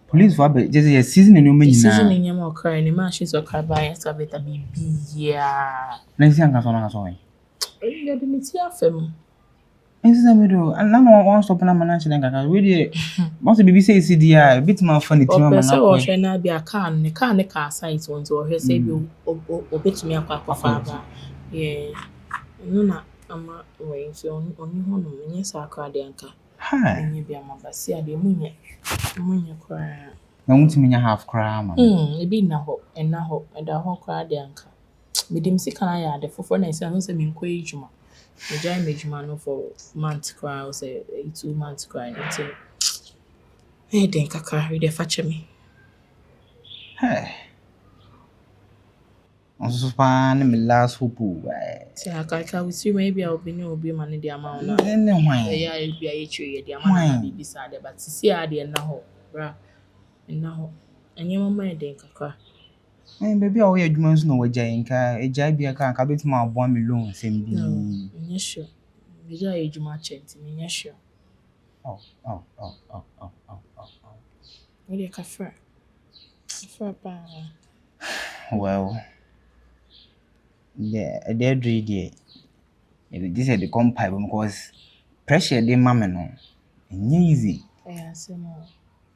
police for be just season no ma nyina season nyema okra ni ma shi so kra ba yes beta bibia na si anka so na so wen e de miti afem ensa me do na no one stop na mana chile nkaka we dey must be say CDI bit man funny team man na ko hwe na bia car ne car site won so hwe say bi obetumi akwa ba yeah no na ama we so oni ho no nye sa akra de anka ha nye bia mabasi ade munye kwa na mutumi nya half cry man e bi na ho da ho kwa de anka medim sika na ya de fofo na ise no se me nkwa ejuma me jai me ejuma no for month cry or say 2 months cry until den kaka we dey fache me hey also span me last hope ti aka we see maybe I will be no be man the amount na ene hwan ya bia ye chwe the amount na bi bisa de but see ade na ho bra na ho enye mama den kaka baby a we adwuma nso na wagya nka egya bia ka betima aboa me loan sem bi nye sure me ja adwuma chenti me nye sure oh we dey kafra pa well yeah they dread it this is the compile because pressure dey mama no easy say no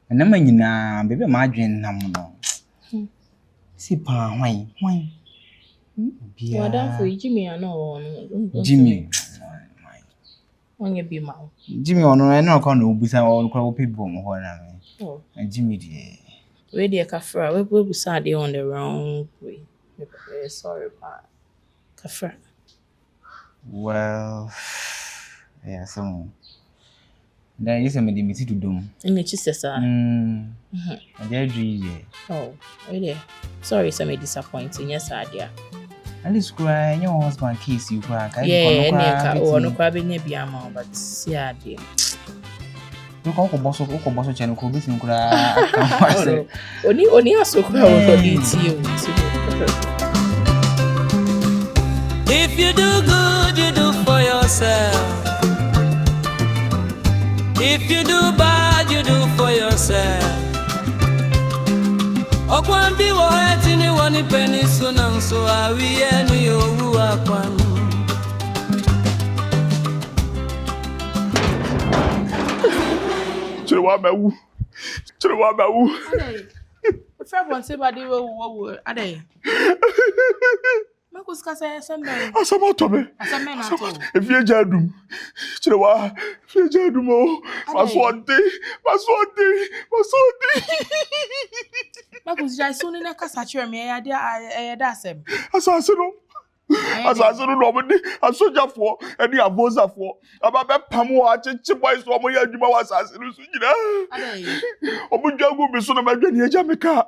na ma nyina bebe ma adwen nam no si pa hwan bia Madam for Jimmy I know Jimmy onye bi ma Jimmy ono e no ko na obusa ono ko opi bom ho na me Jimmy die we dey kafra we busa dey on the wrong way Sorry, pa. Kafra. Well, yeah, so then you say me dimiti to dum. Any chisesa. I did read. Oh, really? Sorry, so me disappointing. Yes, idea. At least cry, your husband kiss you cry. Yeah, no crab in your but see idea. Look how boss channel could be cry. Only also cry you. If you do good, you do for yourself. If you do bad, you do for yourself. Okwan bi wo hati ni woni penny so nan so awi enu yo wu akwan. Kyrewaa mewu. If everyone say body wo ade. Marcus ka say somebody. Asama to me. Asama na to. If you jadum. Kyrewaa, if you jadum o. Maswante. Marcus jai so ni na kasa chere me ya da asem. Asase no no mo ni asojafo eni avozafo aba be pam wa chichi boys wo mo ya adwuma wa asase no so nyina. Omo dwagu bi so na madwani eja meka.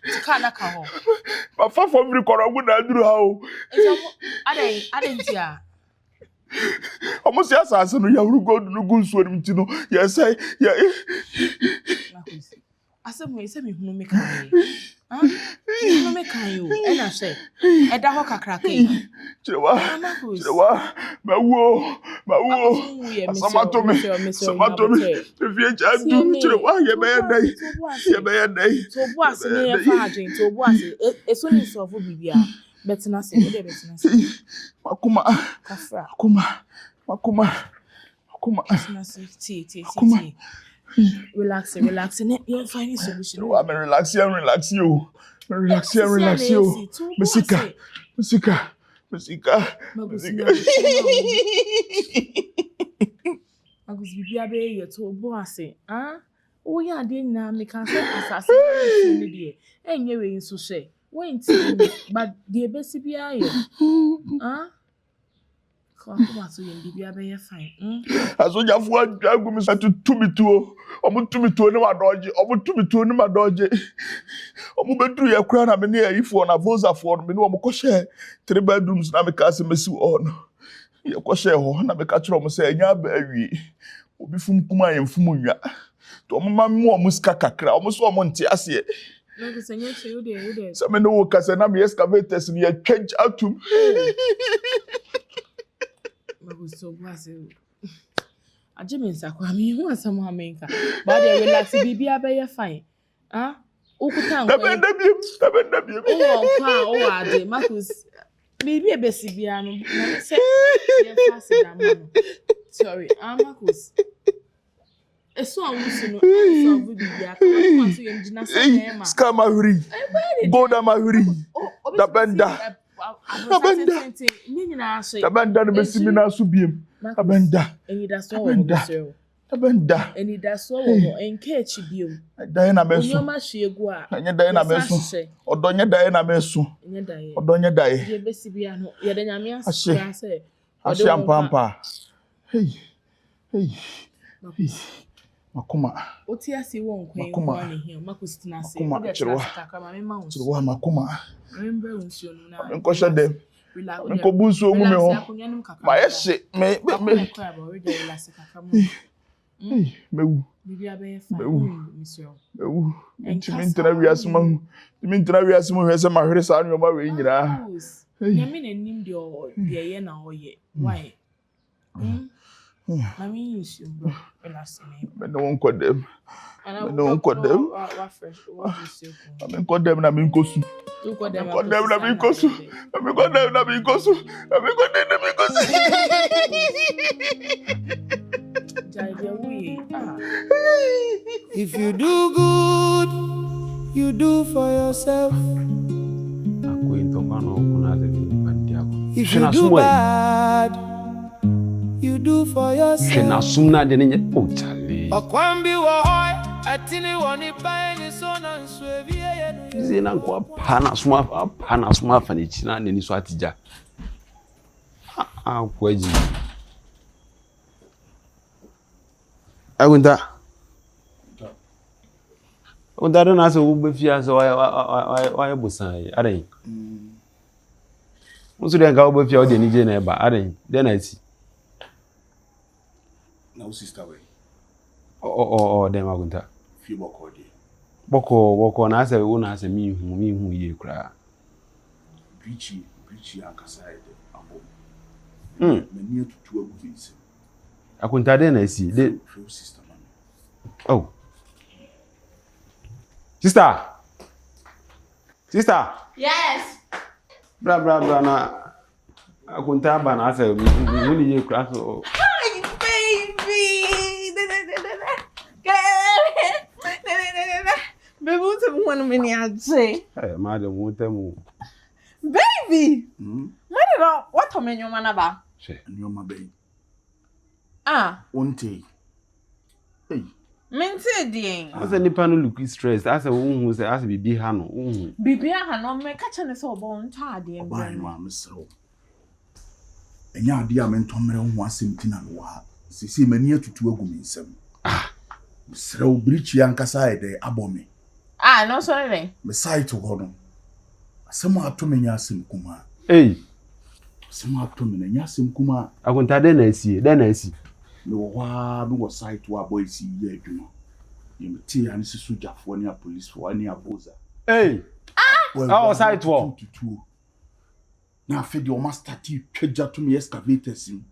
Tika na ka ho. Ba fa fo mri koro gu na aduru ha o. Ade ntia. Omo si asase no ya wuru gold no gu nsuo nim ti no ya say ya Marcus. Asem we say me hunu me kan. No me kan you. E na say. E da ho kakra kai. Kyrewaa. Mawo. Asama to me. If you jadum Kyrewaa ye be dai. To boas ni e fa agent to boas. E so ni so fo bibia. Betina say, we dey betina say. Makuma. Kafra. Makuma. Betina say ti. Relax. You find solution. I'm relax you. Musika. Agus bibia be ye to boas. O ya de na me kan say asase ni de. Enye we nso hye. Wenti but the best bia ye. Come so yen bibia be ye fine. Asojafo adwagu mi satu tumituo. Omo tumituo ni madoje. Omo bedru ye kura na me ne ayifo na vozafo no me ne omo kohye 3 bedrooms na me ka se mesi on. Ye kohye ho na me ka kire omo se anya ba awie. Obi fum kuma ye mfum nwa. To omo ma me omo ska kakra. Omo so omo nte ase. No go senye che you dey. So me no wo kase na me excavators ni ye twedge atum. So was a Jimmy Sakwa, me who was some America. But they relax, bibia be fine. Ukutan. Oh, Ade, Marcus. Maybe a bessibiano. Sorry, Marcus. A song was no bibia. Scamahuri. Goda Mahuri. Da benda. Abenda no besimi na so biem. Abenda. Eni da so wo so. Abenda. Eni da so wo enka echi biem. Dan na meso. Onyo ma hwegu a. Anya dan na meso. Odonye dan na meso. Enya dan. Odonye dan. Ye besibia no. Ye da nyame asra se. Ashe ampampa. Hey. Makuma. Oti ase wo nkwan wo ne hia makustina se. Kyrewaa makuma. Remember unso no na. Nkosha dem. Nko busu omu me ho. Ma yehye me. Mewu. Bibia be fine. Mewu. Ntimi ntra wiase mu hwese ma hwere sa nyoma we nyira. Nyame na nim de ye na oye. Why? Mami issue bro. Me no nkodem. What do you say? I'm condemned na minkosu. If you do good, you do for yourself. If you do bad, you do for yourself. Okwambi wa Atini woni paye so na swevie no. Zina kwa pana suma fanichi na neni so atija. Kwaji. Agunta don't ask who be fear so why busan adan. Musu den ga obo fear o de ni je na eba adan. Den na ti. Na sister we. Dem agunta. Fi boko de. Boko na ase wo na ase mi hu ye kra. Bichi akasa ide abo. Me ni tutu agu nse. Akunta den na si. De sister man. Oh. Sister. Yes. Bra na akunta ba na ase ni ye kra so. Hi baby. Baby, what's up one minute? Hey, madam, won't tell me. Baby. What am I your man about? Your my baby. Won't take. Hey. Mente ding. I said, Nippon look stressed. I said, who say, I be Hano. Bibi Hano, me catching us all bone tired, dear. By my so. And ya dear men to me on 17 and wa. See me near to 2 agumins. So breach yankasa de abome. No sorry. Me side to hono. Asema to me nyasim kuma. Hey. Asema to me nyasim kuma. Akunta den na si. Me wa me was side to boy si ye adwuma. Ye me tie an si sojafo ne police for ne aboza. Hey. Side to. Na fe de o master ti twaja to me excavators him.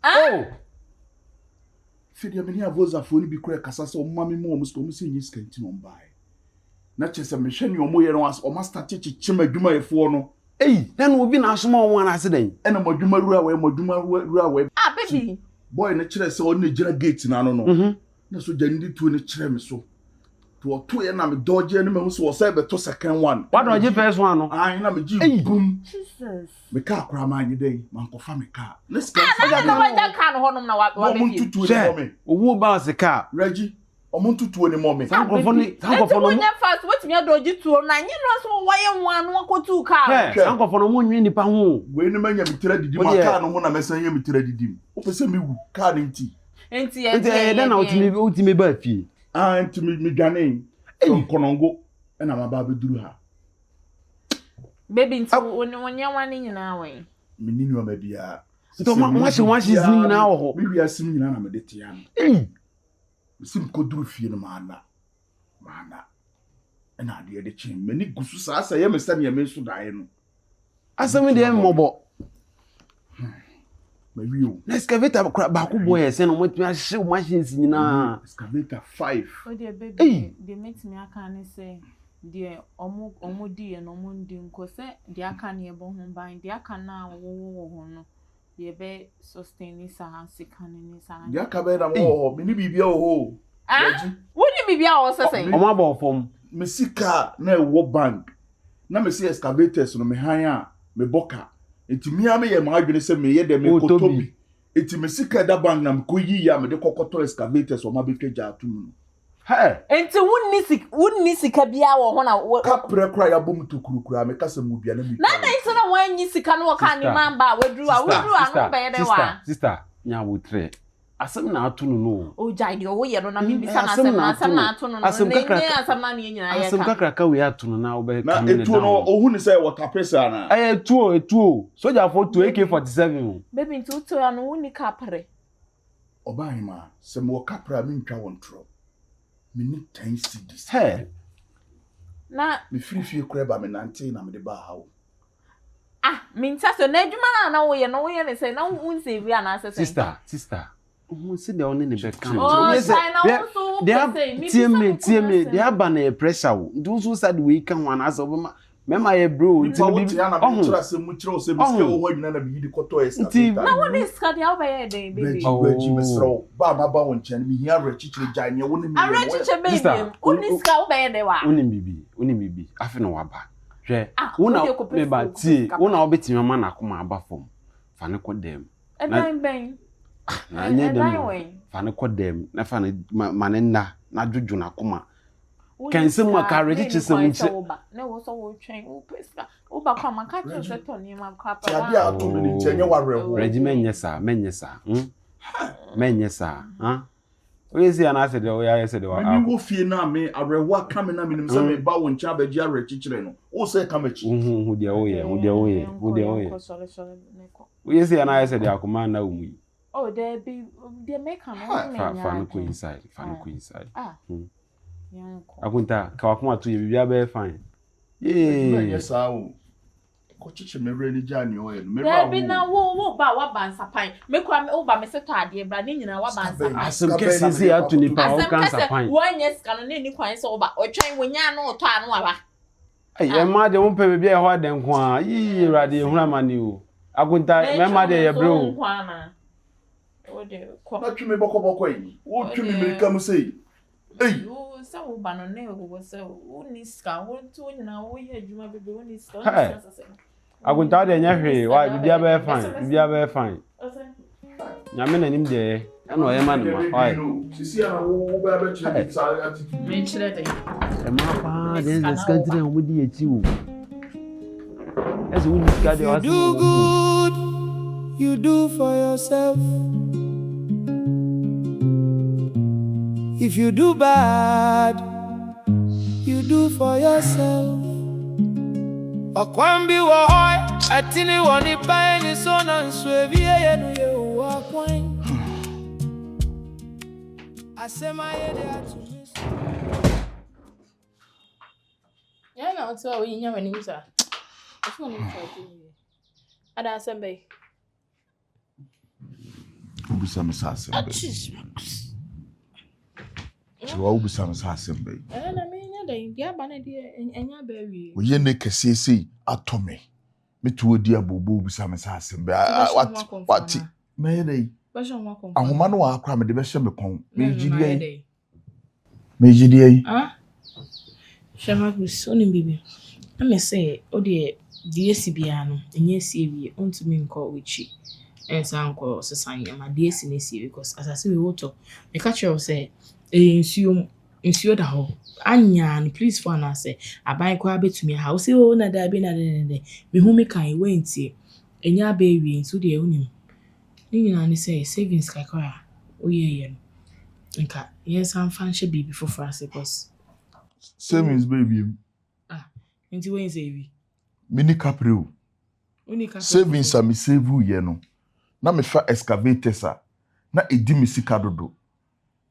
Fe de me ne aboza for ni bi kura kasa se o mama me mo sto mo se nyi skanti no mbae. Na chese me hwe ni omo ye no o master ti chichima adwuma ye fo no. Then we be na asoma won ase den. E na modwuma rua we. Baby. Boy na kire se o na gira gate na no. Na so jandi tu ne kire me so. To to ye na me dodge ne me so o say be to second one. What do you first one no? Na me gi boom. Jesus. Me car kra ma nyi dey man ko fa me car. Let's go. Na car no honom na wa be. Tutu ne mommy. Owo ba se car. Reggie. Omo tutu ne mommy. Sankofo no. First what me dodge tu na nyi no so waye wan no akotu car. Sankofo no mo nwi nipa ho. We ne manya mitira didi ma car no ho na mesan ya mitira didi. O pese me wu car nti. Enti then na otimi ba fie. Enti me dwane. So konongo na ma ba beduru ha. Baby nti wonya wane nyina we. Me nini o ma bia. To ma shi zini na wo. Me wi asim nyina na me de tia no. Sim ko duru fie no mana. Na de de chin me ni gusu sa sa ye me sa ne me so dae no. Asemi de mmobo. Mario. Na excavator ba ku boy ese no motumi ahye machines nyina. Excavator 5. Oh dear baby, they make me aka ne say dear omo di e no mo ndi nko se de aka ne ebo ho ban de aka na wo ho no ye be sustain sa sika ne sa. De aka be na wo me ni bibia ho. Wo ni bibia wo se say. Omo aba fom. Me sika na wo bank. Na me see excavators no me han a me boka. Enti mi ame ye ma adwene se me ye de me kotobi. Enti me sika da bank na me ko yi ya me de kokoto excavators o ma betwaja atum. Enti wunni sika bia wo ho na kapre kra ya bom to kurukura me kasa mu bia na mi. Na isi na wanyi sika no ka ni mamba wadru anu be ye de wa. Sister, nya wo tre. Asem na atu no. O jai de wo ye no na mi bisa na asem na atu no. Asem kakra asem na ne nyina ye ka. Asem kakra ka we atu no na wo be ka me. Na etu no ohu ni say water pressure na. Etu. Soldier for AK47. Baby ntu to ya no wuni kapre. Oban ma, se mo kapra mi ntwa won tro. Me ni 10 cedis. Na me free kura ba me nante na me de ba hawo. Minta so na adwuma na wo ye no wo ye ne say na won save na say. Sister. Who sit down in the back? They are banner pressure. Those who said we can one as of Mema ye bro. It's a bit na what is ka dia obey dey baby. Reggie mesro. Ba ma ba won chen me here rechichire janye woni me. Rechichire baby. Uniska obey dey wa. Uni bibi. Afi no waba. Hwe. Una me ba tie. Una obetimi ma na koma aba fom. Fa ne ko dem. Ben. Na nye dem. Fa ne ko dem. Na fa ne manenna na dwudwu na koma. Can someone carry it to some? No, was all train. Uba come and catch us at Tony, my papa. Tia to me nti enye ware. Regina, yes sir, men yes sir. Men yes sir. Huh? We see an answer the way I said. When you go fie na me arewa come na me nim say me ba won cha ba ji are chichire no. O say come achi. Who dey oye. We see an answer the akoma na umu. Oh, there be they make an Fan ko inside. Ah. Akunta ka wakoma to you bia be fine. Yes ah. Ko chiche me re ni jani o ye no. Me there be na wo ba wa bansa pan. Me kwa me ba me seto ade bra ni nyina wa bansa. Asem kese se atu ni pa o kan sa pan. One yes kan ni ni kwan so ba. O twen wonya no to anu aba. Ai ma de won pe be bia ho aden ko a. Yi rade ehuna mani o. Akunta me ma de ye bro. O de ko. Na twi me boko yi. O twi me America mu sei. Ei. So wo ba no na e wo se wo ni ska wo to nyina wo ye adwuma bebe wo ni ska. Agunta de nya hwe wa bibia be fine. Nyame na nim de na no ye man ma. Oi. Sisi ana wo ba be chire sa attitude. Me chire de. E ma pa de this country wo di echi wo. As we ska de was. You do good, you do for yourself. If you do bad, you do for yourself. Okwambi wo hoy, atini woni pa ni so na nswevi ye no ye wo kwan. Asema ye de atumis. Ya na otu a oyinya wani musa. Afu ni musa ti. Ada asembe. Ubisa me sa asembe. Kyrewaa ubisa me sa asembe. Na me nya da ndia ba na de enya ba wi. Oye ne kese sei atome. Me to odi abobo ubisa me sa asembe. What? Me dey. Ba sho nwa kon. Ahoma no wa akra me de be hye me kon. Me jidi ai. Ah? Shema guso ni bibi. Na me say o de esi bia no enye esi ewie ontumi nko wichi. Ensa nko sesan ya ma de esi na esi because asase we woto. Me ka kire say nsuo da ho. Anya no please for na say aban kwa betumi ha. O say o na da bi na de. Me hu me kan we ntie. Enya ba ewie nso de ehunim. Ni nyina ni say savings kakra o ye no. Nka yes am fan she bibi for France because savings baby. Nti we say wi. Mini caprio. Savings a me save ye no. Na me fa excavators a na edi me sika dodo.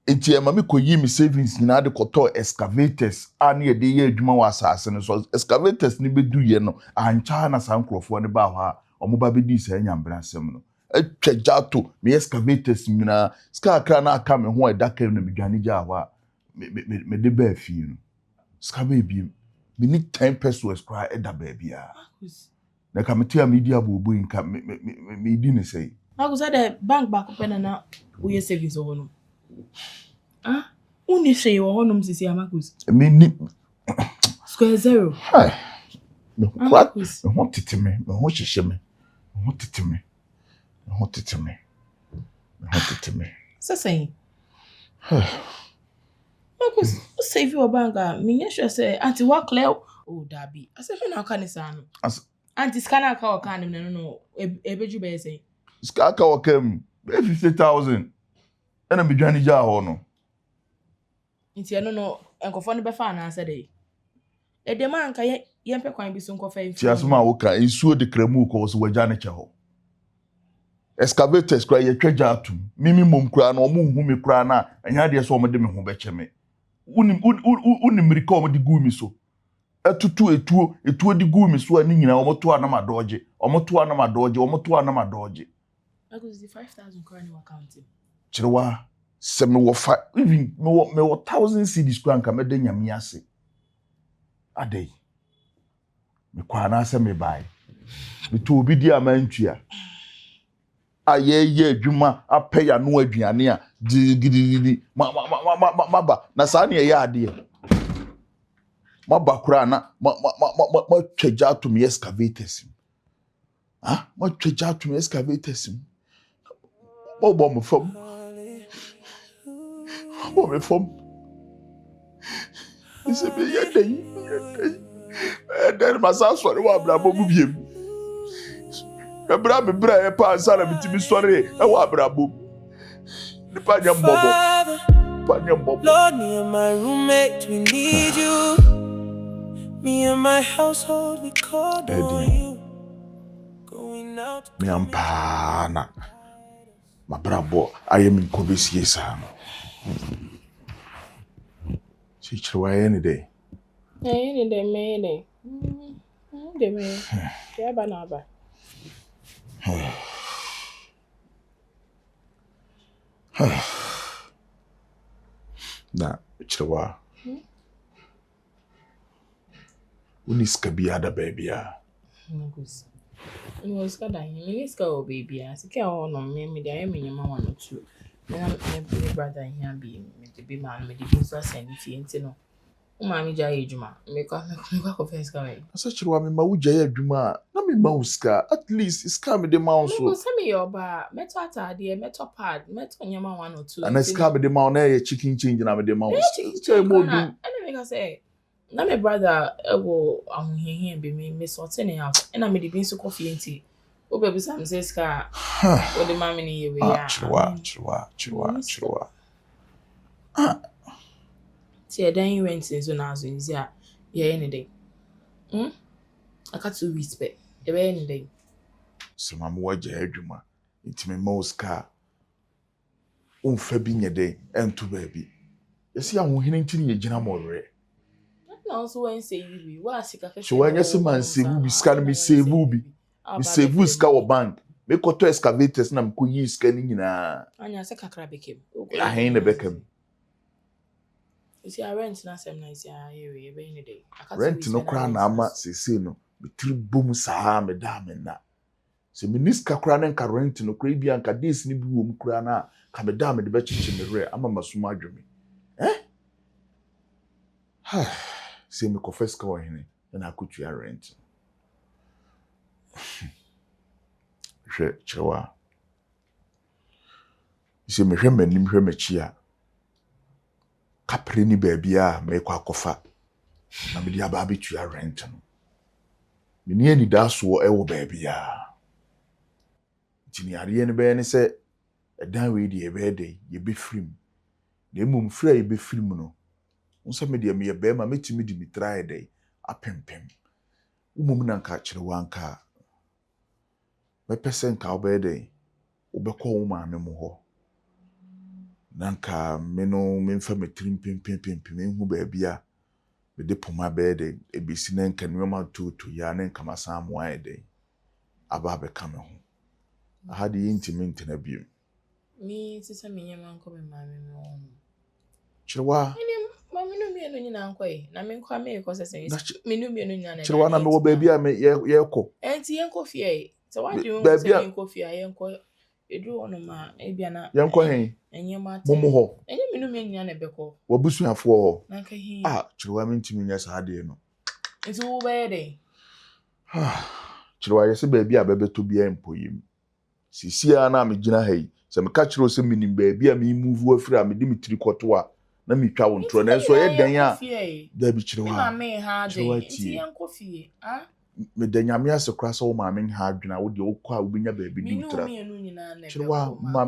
Enti e ma me koyi me savings nyina de koto excavators a na ye de ye adwuma wa asase no so excavators ni bedu ye no ancha na sankrofo ne ba ho a omoba be di sa nyambra asem no. Etwa jato me excavators nyina ska akra na aka me ho edaka no me dwane gya ho a me de ba afie no. Ska ba ebiem. Me need 10 pesos cry eda baby a. Na kameti a media bobo inka me di ne say. Na go say the bank back up na we savings o no. Ah, uni say o honum sisi amakus. Me ni square zero. Hi. Me what? Me want tete me. Me want hihye me. Me want tete me. Me want tete me. Me want tete me. So say. Marcus, save your bank. Me sure say anti work clear. Oh, Dabi. I say na kan isa no. Anti scanner ka o kan no ebeju be say. Scanner ka o kam 50,000. Ena me dwane ja ho no. Nti no enkofo no be fa na ase dey. E de man ka ye pe kwan bi so nkofa e. Ti asoma wo ka ensuo de kramu ko so wagya ne che ho. Excavators kra ye twaja atum. Mimi mom kra na omo hu me kra na anya de so omo de me ho be che me. Uni mirika omo di gu mi so. Etuo di gu mi so ani nyina omo to anama doje. Omo to anama doje. I go see 5,000 kra ni account. Kyrewaa se me wo fa even me wo 1,000 cedis kra nka me de nyame ase. Adai. Me kwa na se me bai. Me to obi di amantua. Aye adwuma apaya no aduane a digididi maba na saa ne ye ade maba kura na ma twaja to me excavators ma twaja to me excavators bo me fam Ise be ye dey. Den masa sori wa abrabọ mu biem. Ebra me bra e pa ansa na bitimi sori e wa abrabọ. Nipa nya mbobo. Lord, me and my roommate, we need you. Me and my household, we called on you. Going out. Me ampana. Mabrabo, I am in Kobesi San. Kyrewaa any day. Any day, May. They may. Yeah, banaba. Na Kyrewaa. Uniska biada baby. Niska da niska o baby. Sika o no me dey am nyama one two. Me brother here be me man me dey so send it no. Mama ja ejuma. Me kwa confess ka we. Asa Kyrewaa me ma wuja ya adwuma na me ma uska. At least iska me de ma so. No say me yoba. Meto atade, meto pad, meto nyama one or two. And iska me de ma na ye chicken change na me de ma. Say mo do. And me ka say na my brother go ahunhehia be me sort any out. And I me dey bin so coffee enti. O baby sam say ska. O de mama ni ye we ya. Kyrewaa. See, then you went in so now, so yeah, any day. I got 2 weeks back. Any day. So, my wager, Regina, into my mouse car. Fabi nye day, and to baby. You see, I'm winning to you, Regina more. No, so when say you be, sick of so when you man say, will be scanning me, say, will be. We say, who scour bank. Make auto excavators, and I'm going to use scanning in a. And I say, Kakra became. I ain't a beckham. You see, I rent na sem nice here any day. Rent no crown ama say no. Be three boom sa me da me na. Se me niska kra na nka rent no kra bia nka days ni bi wo mu kra na ka me da me de be chiche me re ama masuma adweme. Se me confess ka wo hene na akutu ya rent. Kyrewaa. Se me hwe manim hwe machi a kapre ni baabia me kwa kofa na me dia ba betu ya rent no me ni ani da so e wo baabia tini ariye ne be ne se edan we di e be dey ye be film na emum fra ye be film no unsa me dia me ye be ma metimi di mitrai dey apempem umum na nka Kyrewaa nka me pesen ka obe dey obekọ wo ma me mo ho nanka meno memfa metrim pempempem enhu baabia me de poma bede ebisi na nka nwema tutu ya na nka masamu ayede aba be ka me ho aha de intimate na biom mi sisa me nyama nko me ma me mo Kyrewaa ma me no mi no nyina nko e na me nko me ko sese me no mi no nyina na Kyrewaa na me wo baabia me ye ko enti ye nko fie so what do you say nko fie ye nko edu ono ma ebia na ye nko hen enyema momo ho enye me no mi nyina na beko wabusuafo ho na nka hi Kyrewaa me ntimi nya sa de no enti wo be dey Kyrewaa ye se baabia bebeto bia empoyim sisia na me gina hai se me ka Kyrewaa se minim baabia me move afira me di mitiri koto a na me twa wo ntro na so ye dan a da bi Kyrewaa me ha dey enti ye nko fie me da nyame asekra so wo ma me ha adwena wo de wo kwa wo benya baabi di utra Kyrewaa ma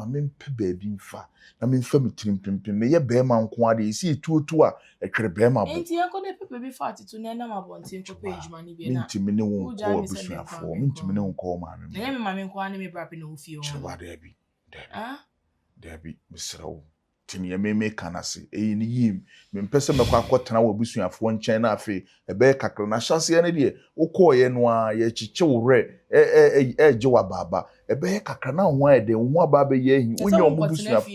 me mpe baabi mfa na me mfa mitrim pimpim me ye beema nko ade isi etuotu a etwere beema bo enti yanko de pepe bi fat to na na mabonti nko page mani bi na ntimi ne wo nko abusuafo ntimi ne wo nko ma me na me ma me nko ana me brape na ofie o Kyrewaa dabi misrawo tini ya me kanase ni yim me mpese me kwa akotena wo busuafo nchen na afi ebe kakra na chance ne de ukoye no a ye chiche wure je wa baba ebe kakra na ho ede ho ababa ye hi onye omu busuafo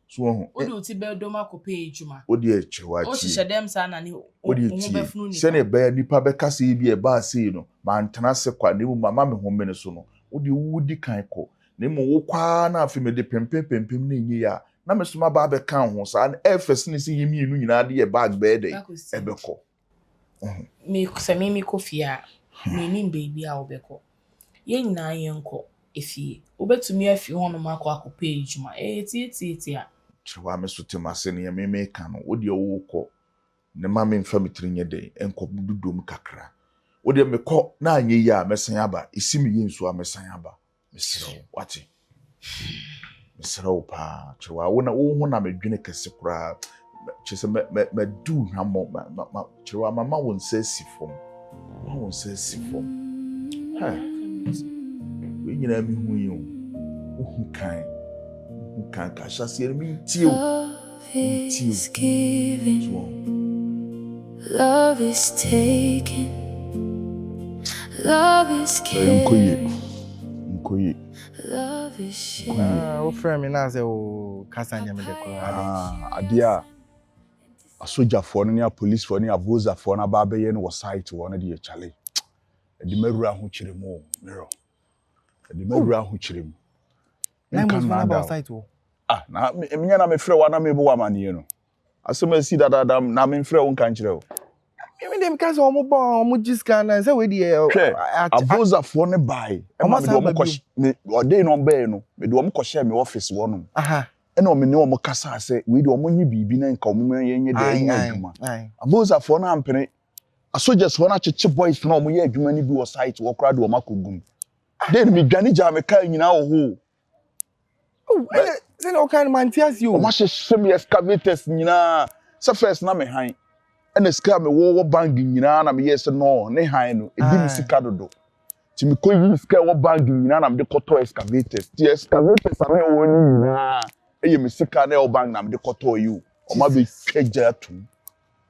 so ho o de uti be do makope ejuma o de Kyrewaa o hihye dem sa na ni o de befunu ni se ne be nipa be kase bi e ba se no ma ntena se kwa ne mu mama me ho mene so no o de wudi kan ko ne mu wo kwa na afi me de pempem na enyi ya na me soma ba be kan ho sa na efes ni si yimi enu nyina de ye bag be dey ebeko me se me kofia me nim baby a obeko ye nyina ye nko efie obetumi afi ho no makọ akọpa ejuma eti a Kyrewaa me so temase ne me kan no wo de wo kọ ne mama mfa metri nye de enko dudom kakra wo de mekọ na anye ya mesan aba isi me yensu a mesan aba mesrew wate mesrew pa Kyrewaa wo na wo ho na medwene kese kura chese me du na mo Kyrewaa mama won se sifom ma won se sifom ha we nyina mi hu yi o hu kan ka shase mi tie o is giving, love is taking, love is caring, love is sharing. O friend me na say o kasa nya me de ko. Adia a soldier for ne a police for ne a boza for na ba be ye no site wo na de chale. E di mewura ho Kyeremu mirror. E di mewura ho Kyeremu. Na mo for na site wo. Na eminya na me frɛ wa na me bo wa mane no. Asema si dada na me frɛ wo nkan kyerɛ wo. Me dem ka say omo bon omo jiska na say we dey aboza for ne bai. E ma me do omo ko me ode no be no. Me do omo ko share me office wo no. Aha. E na omo ne omo kasa say we do omo nyi bibi na nka omo ye nye de nye adwuma. Aboza for na ampene. Asogers for na cheche boys na omo ye adwuma ni bi wo site wo kra do omo akogum. Den me dwane ja me ka nyina wo ho. Say no kind man tears you. Omo hye me excavators nyina. Say first na me han. And the scam wo bank nyina na me yes no ne han no edi mi sika dodo ti mi ko yi sika wo bank nyina na me de koto excavators ti excavators na wo ni nyina eye mi sika na wo bank na me de koto you o ma be twaja tum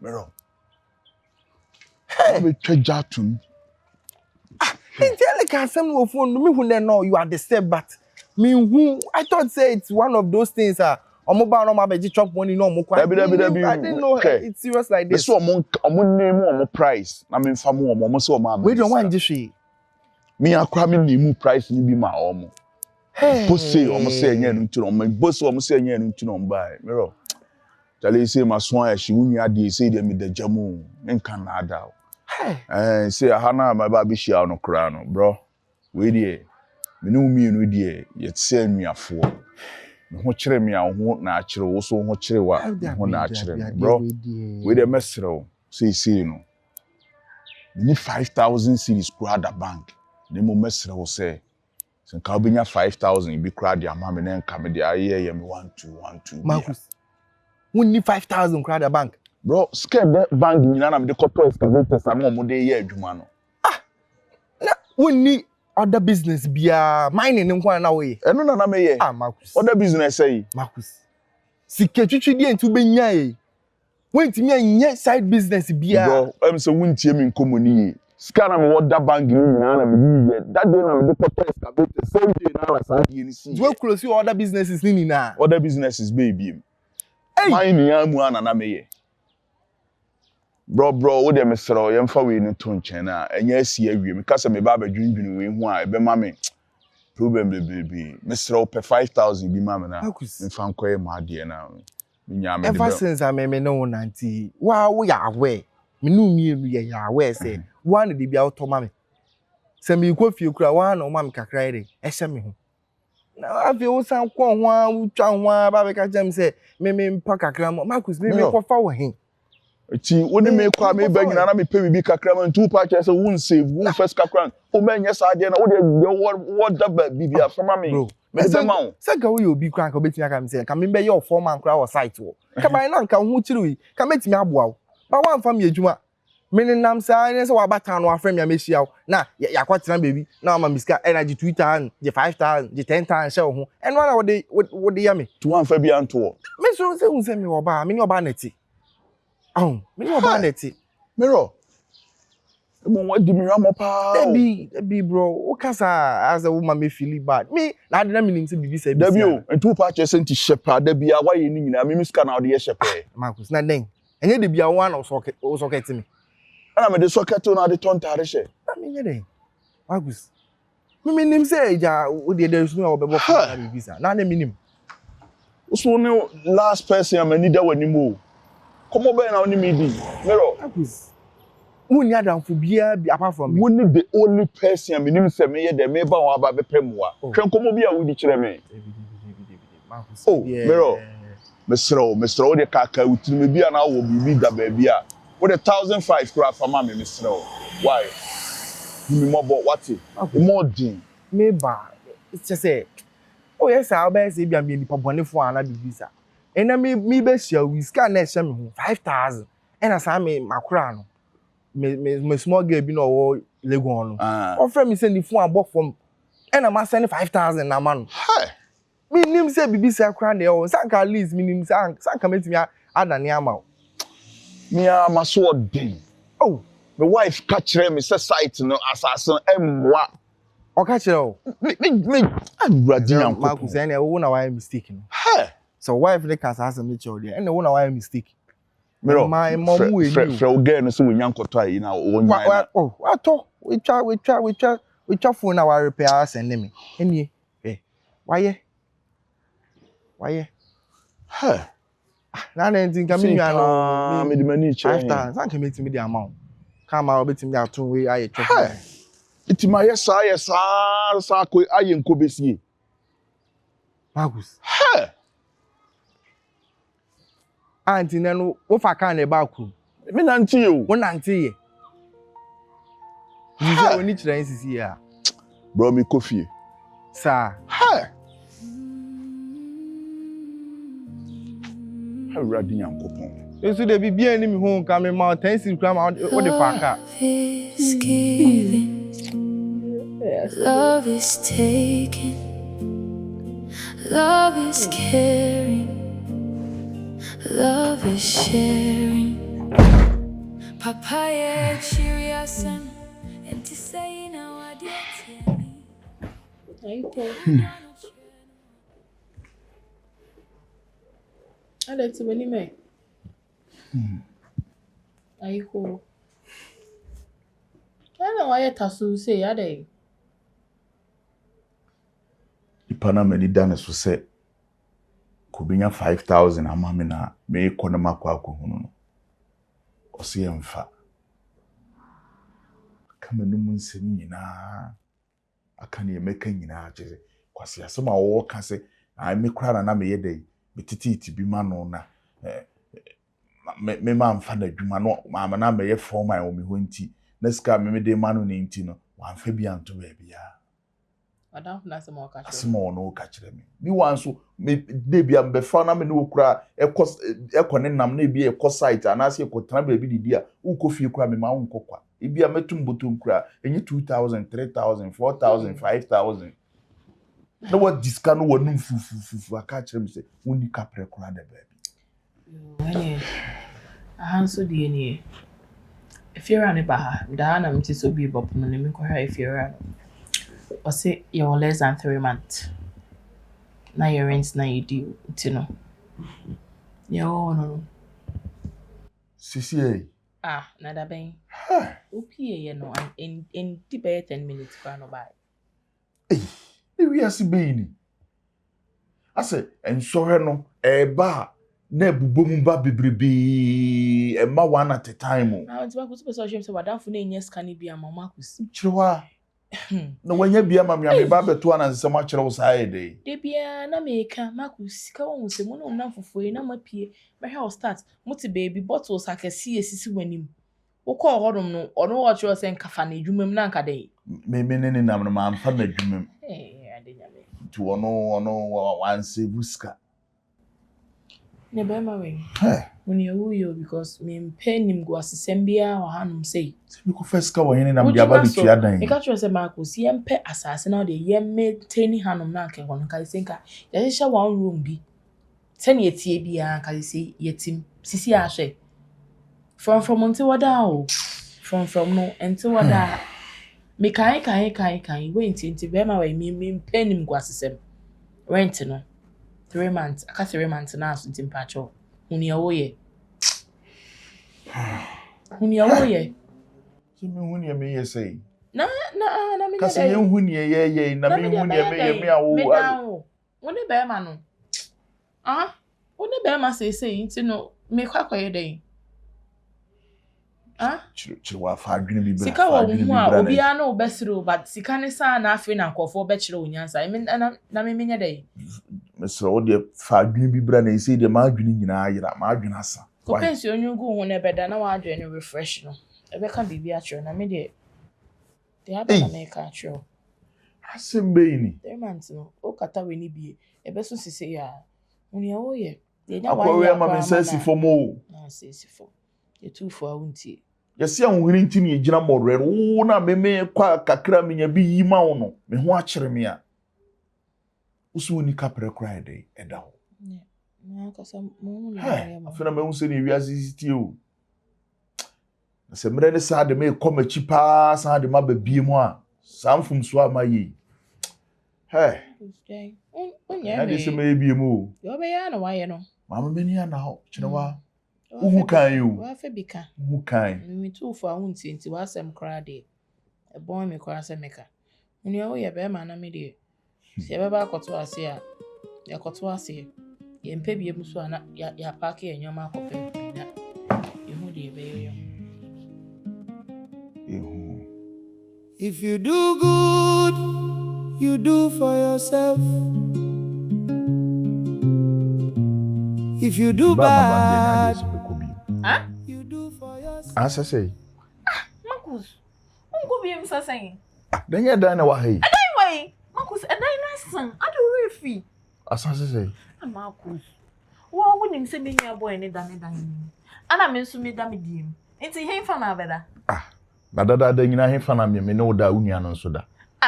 mero be twaja tum Intelli can send no phone me who know you are disturbed but me who I thought say it's one of those things Omoba no ma be chop money no mo kwa. I didn't know it's serious like this. So omo name omo price na me mfa mo omo so omo. We don't want jishwe. Me akwa me name price ni bi ma omo. Bose omo say enye no ntino omo bose omo say enye no ntino mba. Mero. Tale say ma so ya shi wunua de say de me dajamu nka na ada. Say ha na ma ba bi shia no kra no bro. We dey me no mi no dey yet say nuafo. Ho kyere me a ho na akyere wo so ho Kyrewaa ho na akyere bro we dey mesrew say no ni 5,000 cedis kura da bank ne mo mesrew say sen ka obenya 5,000 bi kura de ama me na nka me de aye me 1212 Marcus won ni 5,000 kura da bank bro scared bank nyina na me de koto excavators ama mo de ye adwuma no na won ni other business bia mining nkwa na we eno na me ye Marcus other business say Marcus siketwitwi die ntu benya e wentimi anye side business bia bro em say wontie me nkomoni sika na me other bank ni nyina na me ye that day na me de photo excavator same day na wasa die ni see do close your other businesses ni na other businesses baby mining amu na me ye bro wo de mesro ye mfa we ni to nchen na enya asi awie me kasa me ba badwindwini we hu a ebe ma me problem baby mesro pe 5,000 bi ma me na mfa nkoye ma de na me nya me de ever since I me no nanti wa wo ya awe me no mienu ye ya awe say one de bia auto ma me se me ko fie kura wa na o ma me kakra ire e hye me ho na afi wo san ko ho a wo twa ho a ba be ka jam say me mpa kakra mo Marcus me ko fa wo hen ti woni me kwa me ba nyina na me pe bibi kakra man two pa che say won save won first kakra o ma nya sa de na wo de what da ba bibi afama me me be ma wo say ga wo ye obi kwa ka obetimi aka me say ka me be ye o foreman kra wo site wo ka ba na nka ho Kyrewaa ka metimi aboa wo ba wa mfa me adwuma me ne nam sa ne say wa bata no afrem ya mehia wo na ya kwatena baby na ma miska energy 2,000 je 5,000 je 10,000 she wo ho en wa na wo de ya me to wan fa bi anto me so say un say me oba me ni oba neti me no ba neti mero mo wa di mi ramo pa Debi bro o kasa as a woman me feel bad me na de na me nim say bibi say debi o entu pa che senti shepa debi a wa ye ni nyina me miska na o de ye shepa Marcus na den enye debi a wa na o socket me ana me de socket na de ton tare she na me nye den Marcus me nim say ja o de there no obebo na bibi sa na me nim so ne last person am ni da wani mo komo be na oni me di mero Marcus woni adamfo bia apart from me woni the only person am nim say me ye de me ba wa ba be pemwa hwen komo bia wodi kire me Marcus mero Mr. de kaka utimi bia na wo bibi da baby a. What 1,005 kura for mama Mr. Why? Me mobo what it? More din. Me ba. It's just say oh yes, I'll be say bia me nipa bone fo ana bibisa. Ena me be share we scan na share me ho 5,000. Ena sa me makura no. Me small girl bi no wo Legon no. Offer me send the phone above from ena ma send 5,000 na ma no. Hey. Me nim say bibisa kra na o sanka at least me nim sanka metimi adane ama. Me am so din. Oh, my wife catch me say site no assassin emwa. O catch o. Me Regina Marco say na wo na why mistake no. Hey. So wife dey cast assassin me cho there. Na wo na why mistake. Me my mom we you. Fre girl no say we nyankoto ayi na wo nyan. Oh, ato. We try phone na wa repair send me. Enie. Why? Hey. Na anything can me no me the money check. 5,000 san can me the amount. Come out betim the aton we aye check. Hey. It my yes sa ko aye nko besie. Marcus. Hey. Auntie no wo fa kan e ba ku. Me nanti you. Wo nanti ye. You say we need to NCC here. Bro me coffee. Sir. Hey. Awurade Nyankopon. Eso de bibia ni me ho ka me ma 10 cedi kra ma o de fa ka. Love is taking. Love is caring. Love is sharing. Papayɛ akyiri asɛm enti sɛ na wade atiani. Alex, when you make? Aiko. I don't know why you tasu say ade. Ipana many danes so say kubinya 5,000 amame na me kono makwa akohunu no. Ose emfa. Kama no munsem nyina aka ne emeka nyina agye. Kwase asem a wo ka se ai me kura na me yedai. Betiti bi ma no na me ma mfa na dwuma no ma na me ye form ai o me ho nti na sika me de ma no ne nti no wan fa bi anto ba bia Adam na asem o ka kire asem no ka kire me wan so me de bia mbe fa na me ne okura ekọ ne nam na bia ekọ site anase ekọ tran ba bi didi a ukọ fie kura me ma unkọkwa e bia metum botom kura enye 2,000 3,000 4,000 5,000 no what discount no one fufu aka kire me say woni kapre kura de baby When ahanso de ni efiera ne ba ha da na mti so bi bop no ne me ko ha efiera no o say you less than 3 months na your rent na you do no no sisi na da ben opie ye no in the 10 minutes kwa no bai we asi beini ase ensohwe no eba na ebubom ba bebrebe ema one at a time na nti ba ku so hwem se wadanfo na enye scan bi amama akusi Kyrewaa na wanya bia ma me ba beto ana se ma kyerɛ wo sae de bia na meka makusi ka wo se mo no na fofoi na mapie mehwe o start muti baby bottles akasi esisi wanim wo kɔ hodom no ɔno wo kyerɛ se nkafa na adwumam na nka de me ne nam no ma amfa na adwumam adenyame to ono wan sebuska ne be ma we when you because me pen nim go asesem bia wa hanum sei me ko first ka wo hene nam dia ba de tua dan e ka kyerɛ se makusi yempe asase na de yemme teni hanum na nke hono ka senka ya hye one room bi tani etie bia ka se yetim sisi ahwe from until wada o from no until wada me kai we nti be ma we me pen nim go asesem rent no 3 months aka 3 months na aso nti mpacho huni ya woye me huni ya me yesei na me kasi ye huni ye na me huni ya me awo woni be ma no woni be ma sei nti no me kwakoye den Kyrewaa fa adwene bi bra. Sika wo hu a obi a na obesiro but sika ne sa na afi na nkofo be kire onyansa. Na me menya dey. Mesro wo de fa adwene bi bra na isi de ma adwene nyina ayira, ma adwene asa. Ko pensi onyugu hu na beda na wa adwene refresh no. Ebe ka bibia kire na me de aba na me ka kire. Asembe ni. 3 months no. O kata we ni bie. Ebe so sise ya. Unia wo ye. Akwa ma mensasi fomo. Na sesi fo. Ye tu fo awuntie. Yesi ahuri ntimi ejina modre wo na meme kwa kakra menya bi yima wo no me ho akere me a usu ni kapre kra ede eda ho na kasa mo na ya afena me hu se ni wiase sitie o se mre ne sa de me komachi pa sa de ma ba bie mu a samfum so amaye onya me se me bie mu yo be ya na wa ye no mama me ni na ho Kyrewaa uhu kan you wa fe bika uhu kan mi tu fo ahunti nti wa sem kra de e bon me kra se meka unia wo ye be ma na me de se be ba koto ase a ya koto ase ye mpe bie mu so ana ya pack ye nyoma akope na ye hu de be yo if you do good you do for yourself. If you do bad, you do for yourself. Asa say. Marcus, unko bi em sa saying. Den ye dan na wa hey. Adan way. Marcus, adan na san. Ado refi. Asa say. Marcus. Wo wonim se me nua boy ne dan. Ana me nso me da me dim. Enti he fa na beda. Na dada da nyina he fa na me ne wo da unua no nso da.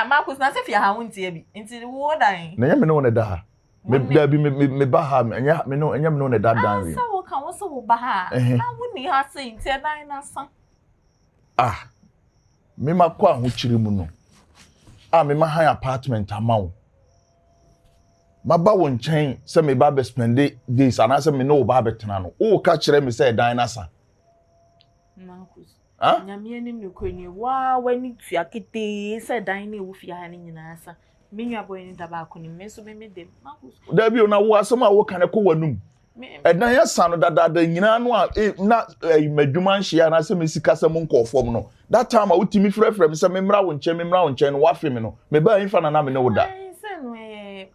Marcus na se fia ha wontie bi. Enti wo dan. Na nya me ne wo ne da ha. Me da bi me ba ha nya me no ne da dan wi. Sa wo kan wo se wo ba ha. Na woni ha se enti dan na san. Me makwa ho kyiri mu no. Me ma han apartment amawo. Maba wo nchen se me ba be spend days ana se me no ba betena no. O ka kire me se dan na san. Marcus. Nyame anim ne kwani wa wani tua kete se dan na ewu fia ha ne nyina sa. Me nua boy ni da ba ko ni me so me dem. Marcus. Da bi na wo asema wo kan ko wanum. Edan ya sano dada nyina no a na madwuma nhia na se me sika se mo nkofom no. That time I utimi frefrem se me mra wo nchen no wa fe me no. Me ba infa na me ne wo da. Se no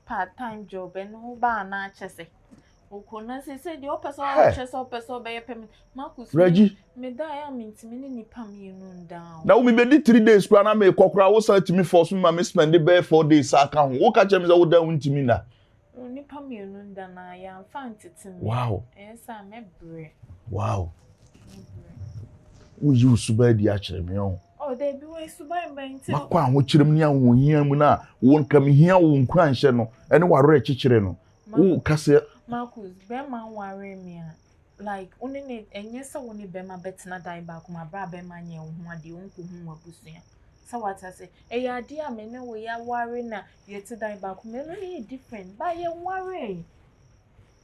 part time job no ba na chese. Okona se di opeso chese opeso be yepem. Marcus. Reggie. Me da ya mintimi ni nipa me no down. Na wo me be di 3 days kura na me kokora wo sa timi force me ma me spend be 4 days aka ho. Wo ka chem se wo da untimi na. Nipa me no nda na ya fan tete me. Wow. Esa me bre. Wow. Wo yi usuba di a kire me o. Oh, they be we suba mbenti. Makwa ho kire me ya wo hia mu na wo nka me hia wo nkwa nhye no. Ene ware kikire no. Wo kase Marcus, be man ware me a. Like only enye se woni be ma betina dan ba kuma bra be ma nye ho ade onko hu abusua. So what I say, ya dia me ne wo ya ware na ye ti dan ba kuma no ni different. Ba ye ware.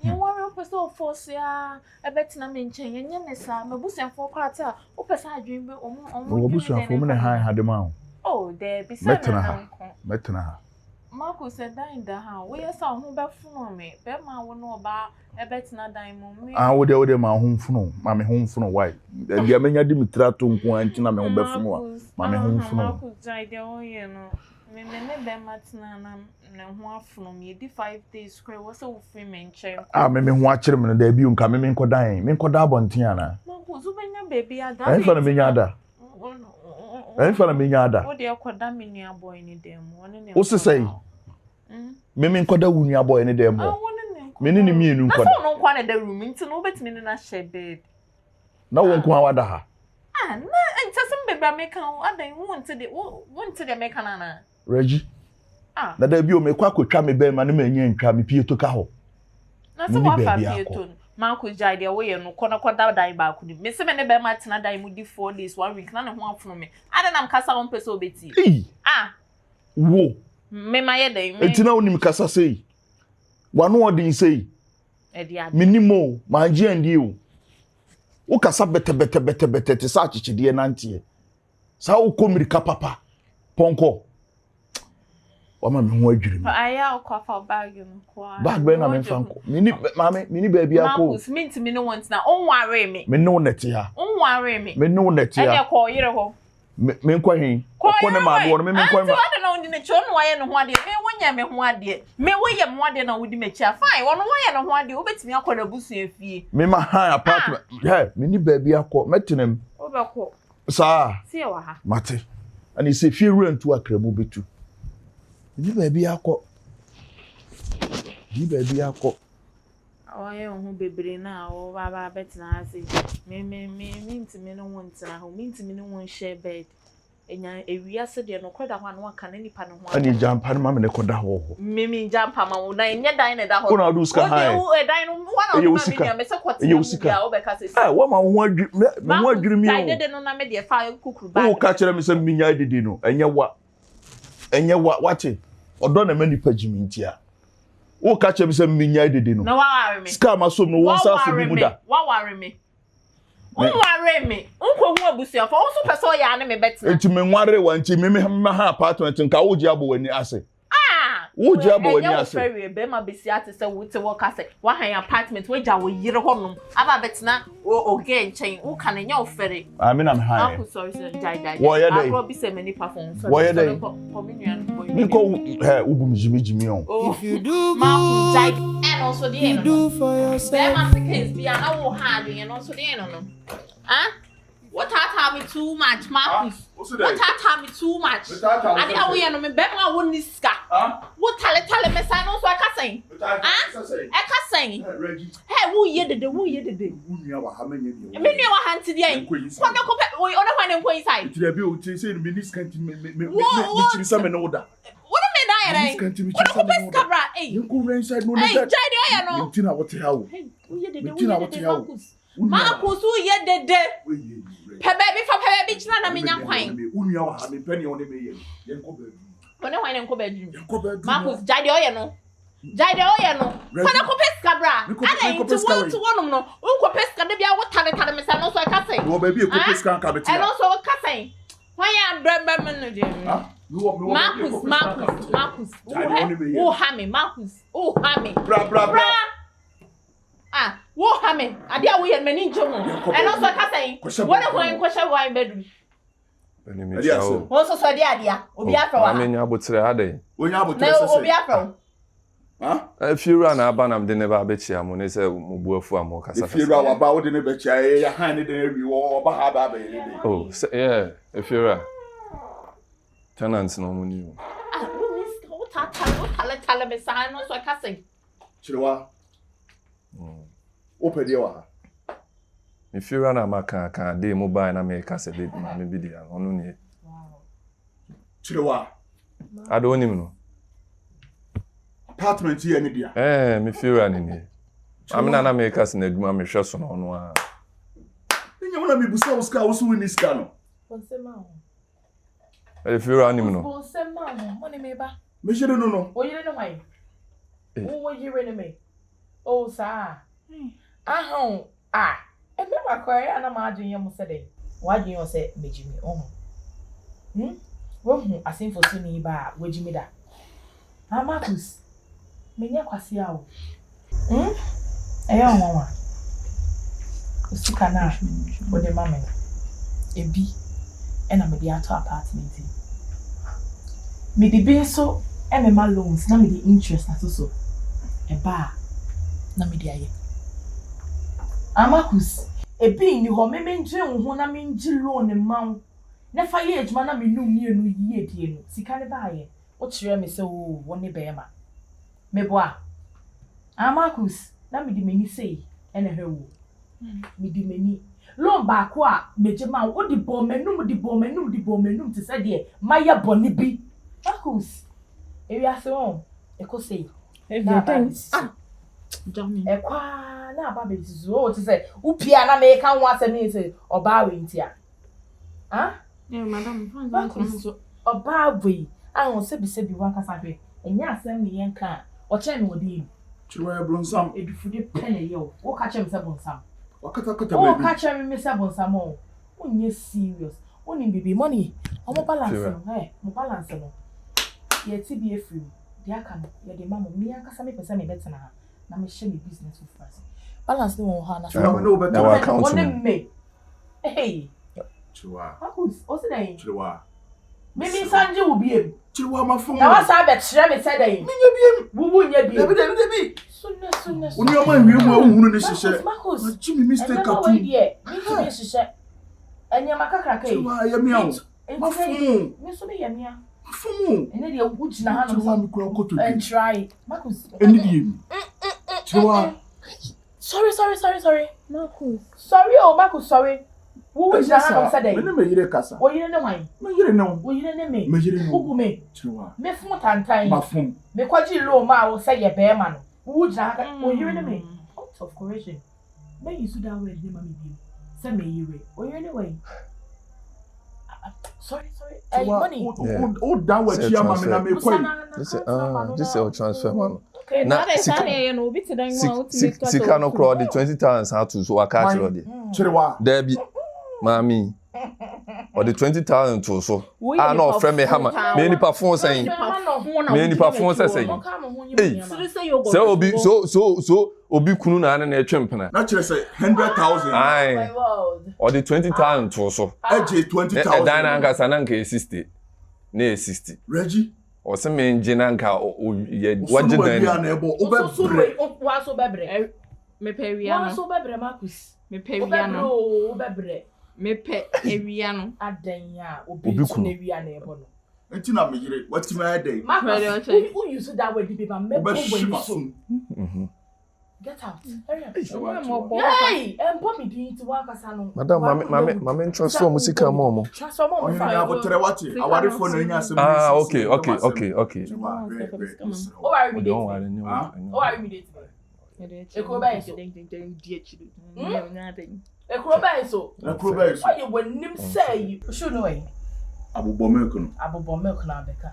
Ye ware person force ya e betina me nchen ye nye ne sa mabusua fo kwata o person adwen be omo mabusua fo me ne han hade ma. Oh, there be say metna. Marcus said dan da ha wo ye sa ho be funu me be ma wo no ba e betina dan mo me wo de ma ho funu ma me ho funu why dia menya di mitrato nko anti na me ho be funu ma me ho funu Marcus jai de o ye no me ne be matina na ne ho afunu me di 5 days square wo se wo fi me nchen me ho akire me da bi nka me nkoda abonten ana Marcus wo benya baby ada en fa na menya ada en fa na menya ada wo de akoda me nua boy ni dem woni ne wo se sei me nkoda wo nua boy ni dem mo me ni mienu nkoda na so no kwa na da room nti no betimi ne na share bed na wo nko awada ha na entasem baby ameka adan wonte de meka na Reggie na da bi o mekwa akotwa me be ma ne manya ntwa me pie to ka ho na so wa fa pie to Marcus jai de wo ye no koda dan ba ku ni me se me ne be ma tena dan mu di 4 days 1 week na ne ho afono me ada nam kasa won pese obeti wo me ma ye dan me etina onim kasa sei wano odin sei minimo manje andi o wo kasa bete te sa chichide nante sa wo komirika papa ponko Wama me ho adwiri me. Aya okwafa bag no kwa. Bag be na me fanko. Mini baby akọ. Marcus, mint me no want na on worry me. Me no neti ha. On worry me. Me no neti ha. Aya ko yire ho. Me nkwa hin. Ko ne ma do no me nkwa ma. I don't know the cho no waye no ho ade. Me wonya me ho ade. Me woye mo ade na wodi me chia. Fine, wono waye no ho ade. Obetimi akoda busu afie. Me ma han apartment. Hey, mini baby akọ. Metenem. Obekọ. Sa. See wa ha. Mate. And he say fie rent to akramu betu. Ni baby akọ. Ni baby akọ. Oye ho bebre na o baba betina ase. Me ntimi no want na ho. Me ntimi no won share bed. Enya ewiase de no kweda ho an waka na nipa no ho. Ani jampa no ma me ne koda ho. Me jampa ma wo na enya dan na da ho. Kuna do ska high. O dan no wana o ma me me se kwete. Ya o be ka se. Ah, wa ma ho adwi me ho adwiri mi o. I did no na me de fa kukuru ba. O ka kire me se minya didi no. Enya wa wache. Odo na ma nipa jimi ntia. O ka kire me se minya didi no. Na wa ware me. Ska ma so no won sa so bi buda. Wa ware me. Unware me. Unko hu abusia for unso pese o ya ne me betina. Enti me nware wa nti me ha apartment nka wo ji abo wani ase. Wo ji abo wani ase. Ya ferry be ma besi ate se wo te wo ka se wa han apartment we ja wo yire honom. Aba betina o ge nchen wo ka ne nya o ferry. Me na me ha. Uncle sorry sir jai. Wo ye dey. Agro bi se many perform. Wo ye dey. Me ko ubu mi on. If you do ma jai and also the end. Do for yourself. Be ma case be na wo hard and also the end no. Huh? What me too much, Marcus? What me too much? I didn't we no me be ma won ni ska. What tale me say no so I can say. I can say. Hey, who ye de? Who nua wa ha menye bi. Me nua wa ha nti dey. Ko no ko pe we ona hwan en ko inside. Ti dey be o ti say me ni ska nti me chiri sa me no da. What me da yere? What ko pe ska bra? Eh. You go inside no that. Hey, jai dey ya no. Nti na what ha wo. Hey, who ye de? Marcus who ye de? Pepe china na menya kwan. Unua wa ha me pani one me ye. Yen ko bedroom. One hwan en ko bedroom. Marcus jai dey oye no. Kana ko peska bra. Ana into one no. Unko peska de bia wo tale me say no so I can say. No baby e ko peska ka beti. And also o ka say. Why ya brem no dey. Marcus. Oh ha me Marcus. Oh ha me. Bra. Wo ha me. Ade a wo ye mani nche ho. And also ka say. What hwan ko hwe wine bedroom. Enemy show. Wo so ade a. Obi afro wa. Amenya abotre ade. Onya abotre sese. Obi afro. If you run about am de never be chia mo ne say mo buafu am kasa. If you run about wo de ne be chia ya han de na wi wo ba ha ba be. Oh, yeah, if you run. Tenants no money. What tale me say no so I can say. Kyrewaa. Open the wa. If you run am kan dey mobile na me ka say dey ma me bi dia onu ne. Wow. Kyrewaa. I don't even know. Apartment here ni dia. Me feel running here. I'm na make us na adwuma me hwe so no no a. Nya wona me busa Oscar wo so wini ska no. Konsema ho. If you run him no. Konsema ho, mo ne me ba. Me jere no. O yire no why? Wo yire ne me. O sa. Ahon ebe makwari ana ma adwen yam se dey. Wadwen yo se mejimi oho. Wo hu asenfo so ni ba wajimi da. Marcus. Menya kwasi a wo. Eya onwa. Usika na wo de mama. Ebi ena me de ato apartment. Me de bi so e me loans na me de interest na so. Eba na me de aye. Marcus, ebi ni ho me menje ho na me ngi loan ma. Na fa ye ejuma na me num mienu yie die no. Sika ne ba aye. O kire me se wo woni be ma. Me boa. Marcus, na me di meni sei ene hwewo. Me di meni. Loan ba ko a meje ma wo di bo menum te se de maye boni bi. Marcus, ewi ase won. Eko sei. Thanks. Ekwa na aba be zizo o te se upia na me kan ho asem se oba we ntia. Madam, oba we ahun sebi wan kasa hwe enya asem ne yen kan o che me wodi Kyrewaa bronsam edufude pele yo o ka che me se bronsam wakata baby o ka che me se bronsam o onye serious oni bibi money o mo balance no mo balance no Yet be a free. Dear can you the mamma me and Cassamy per me better now. Now me share me business with us. Balance no one. No better. Now account me. Hey. Kyrewaa. What's the name? Kyrewaa. Maybe Sanji will be him. Kyrewaa my phone. Now I saw that Shrem said that. Me won't you be? Soon. When you are my real woman, this is Marcus. Jimmy Mr. Cartoon. Me to be share. And your macaca. Kyrewaa, I am young. My phone. Miss me, Yamia. Phone. And then you would now and try. Marcus. And Kyrewaa. Sorry. Marcus. Sorry, Marcus, sorry. Who is that on Saturday? When you make Casa. Oh, you don't know why? You know. Oh, you don't me. Who me? Kyrewaa. Me foot and time. My phone. Me quite low ma will say a bear man. Who is that? Oh, you know me. Out of correction. May you sit down with the mammy. Send me you way. Oh, you anyway. Sorry. Money. Oh, down with your mammy. I may quit. This is our transfer, man. Okay, now they say no bit to them. Sika no crowd the 20,000 how to so I catch it. Kyrewaa. There be, mommy. Or the 20,000 to so. I know friend me hammer. Many perform saying. Many perform saying. Hey, so obi kunu na na etwempena. Na chere say 100,000. Aye. Or the 20,000 to so. Eje 20,000. Dan anga sananka 60. Na 60. Reggie. Or some engineer nka what did na ebo obebre. Wa so bebre. Me pe wia no. Wa so bebre Marcus. Me pe wia no. Bebre. Me pe ewia no. Adan ya obi tu na wia na ebo no. Enti na me yire what my day. Marcus, who use that word the paper me when you so. Get out. Hurry up. Hey, Poppy didn't work as an Madam, Mamma, transform Musika Momo. Transform on fire. Kyrewaa. I want for no answer. Okay. Oh, I read it. Don't worry. Oh, I read it. Ekroba so. Why you when nim say you should know eh. Abobo milk na beka.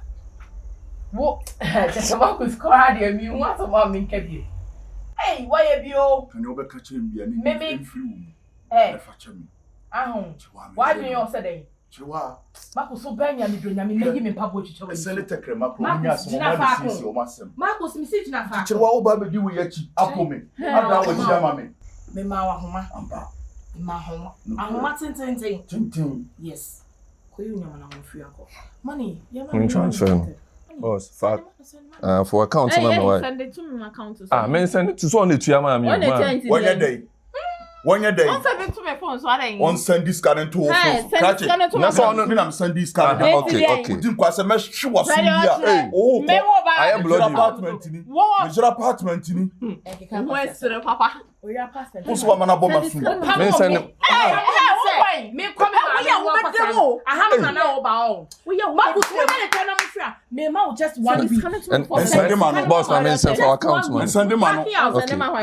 Wo, just about with cardio me want to mom in kebi. Hey, why you bio? Can you be catching me and maybe free? Eh, me. Why do you say that? Kyrewaa. Marcus so banya me do nyame me me pabo chicho. Senator Krema pro nya so ma sisi o masem. Marcus me sit na fa. Kyrewaa wo ba be di wo yachi apome. Ada wo chia ma me. Me ma wa homa. Amba. Ma homa. Ahoma tintin. Tintin. Yes. Koyu nyama na mo free akọ. Money, you transfer. Boss, fact. For account number why? Send it to my account. Men send it to so on the tuama me. One your day. Don't send it to my phone so I don't. On send this scan to catch it. That's all no I'm send this scan. Okay. Didn't quite say mesh she was here. Oh, I am bloody. Apartment ni. Major apartment ni. Where's the papa? We are apartment. Who's one man aboma su? Men send them. Me come I have na oba. We are Marcus we na tell am free. Me ma just one week. And send them man boss na men send for account man. Send them man.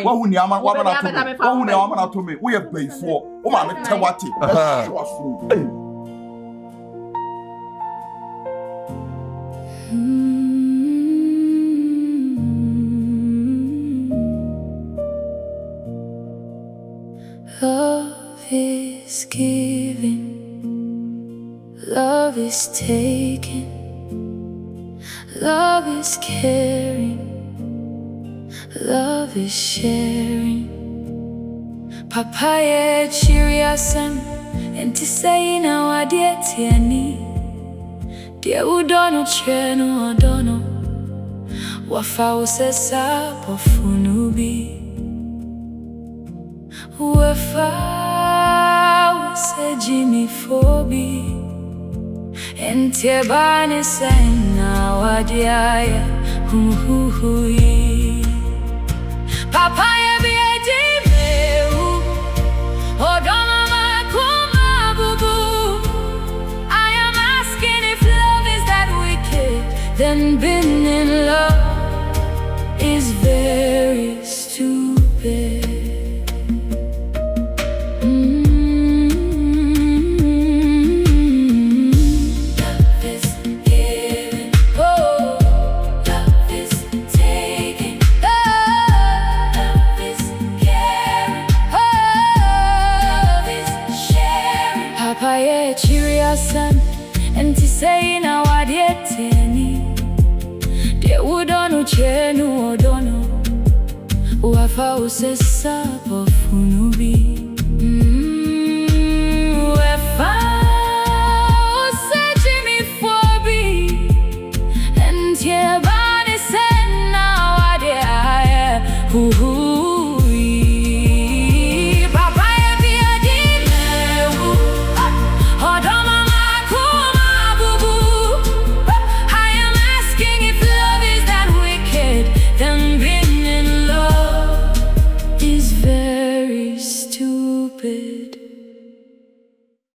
Wa hu ni ama wa na to me. Wa hu ni ama na to me. We are pay for. O ma me tewati. Love is giving, love is taking, love is caring, love is sharing. Papayɛ akyiri asem enti say na wadie tiani. Deɛ wodɔ no kyerɛ no ɔdɔ no. Wafa wo sɛ saa bɔfo no bi. Wafa wo sɛ Jimmy Fobi. Enti ɛba ne sɛ na wadie ayɛ huhuhui. Papayɛ bi edi mewu. Ɔdɔ mama kuma bubu. I am asking if love is that wicked. Then being in love is very stupid. Love is wafa usesa pofunubi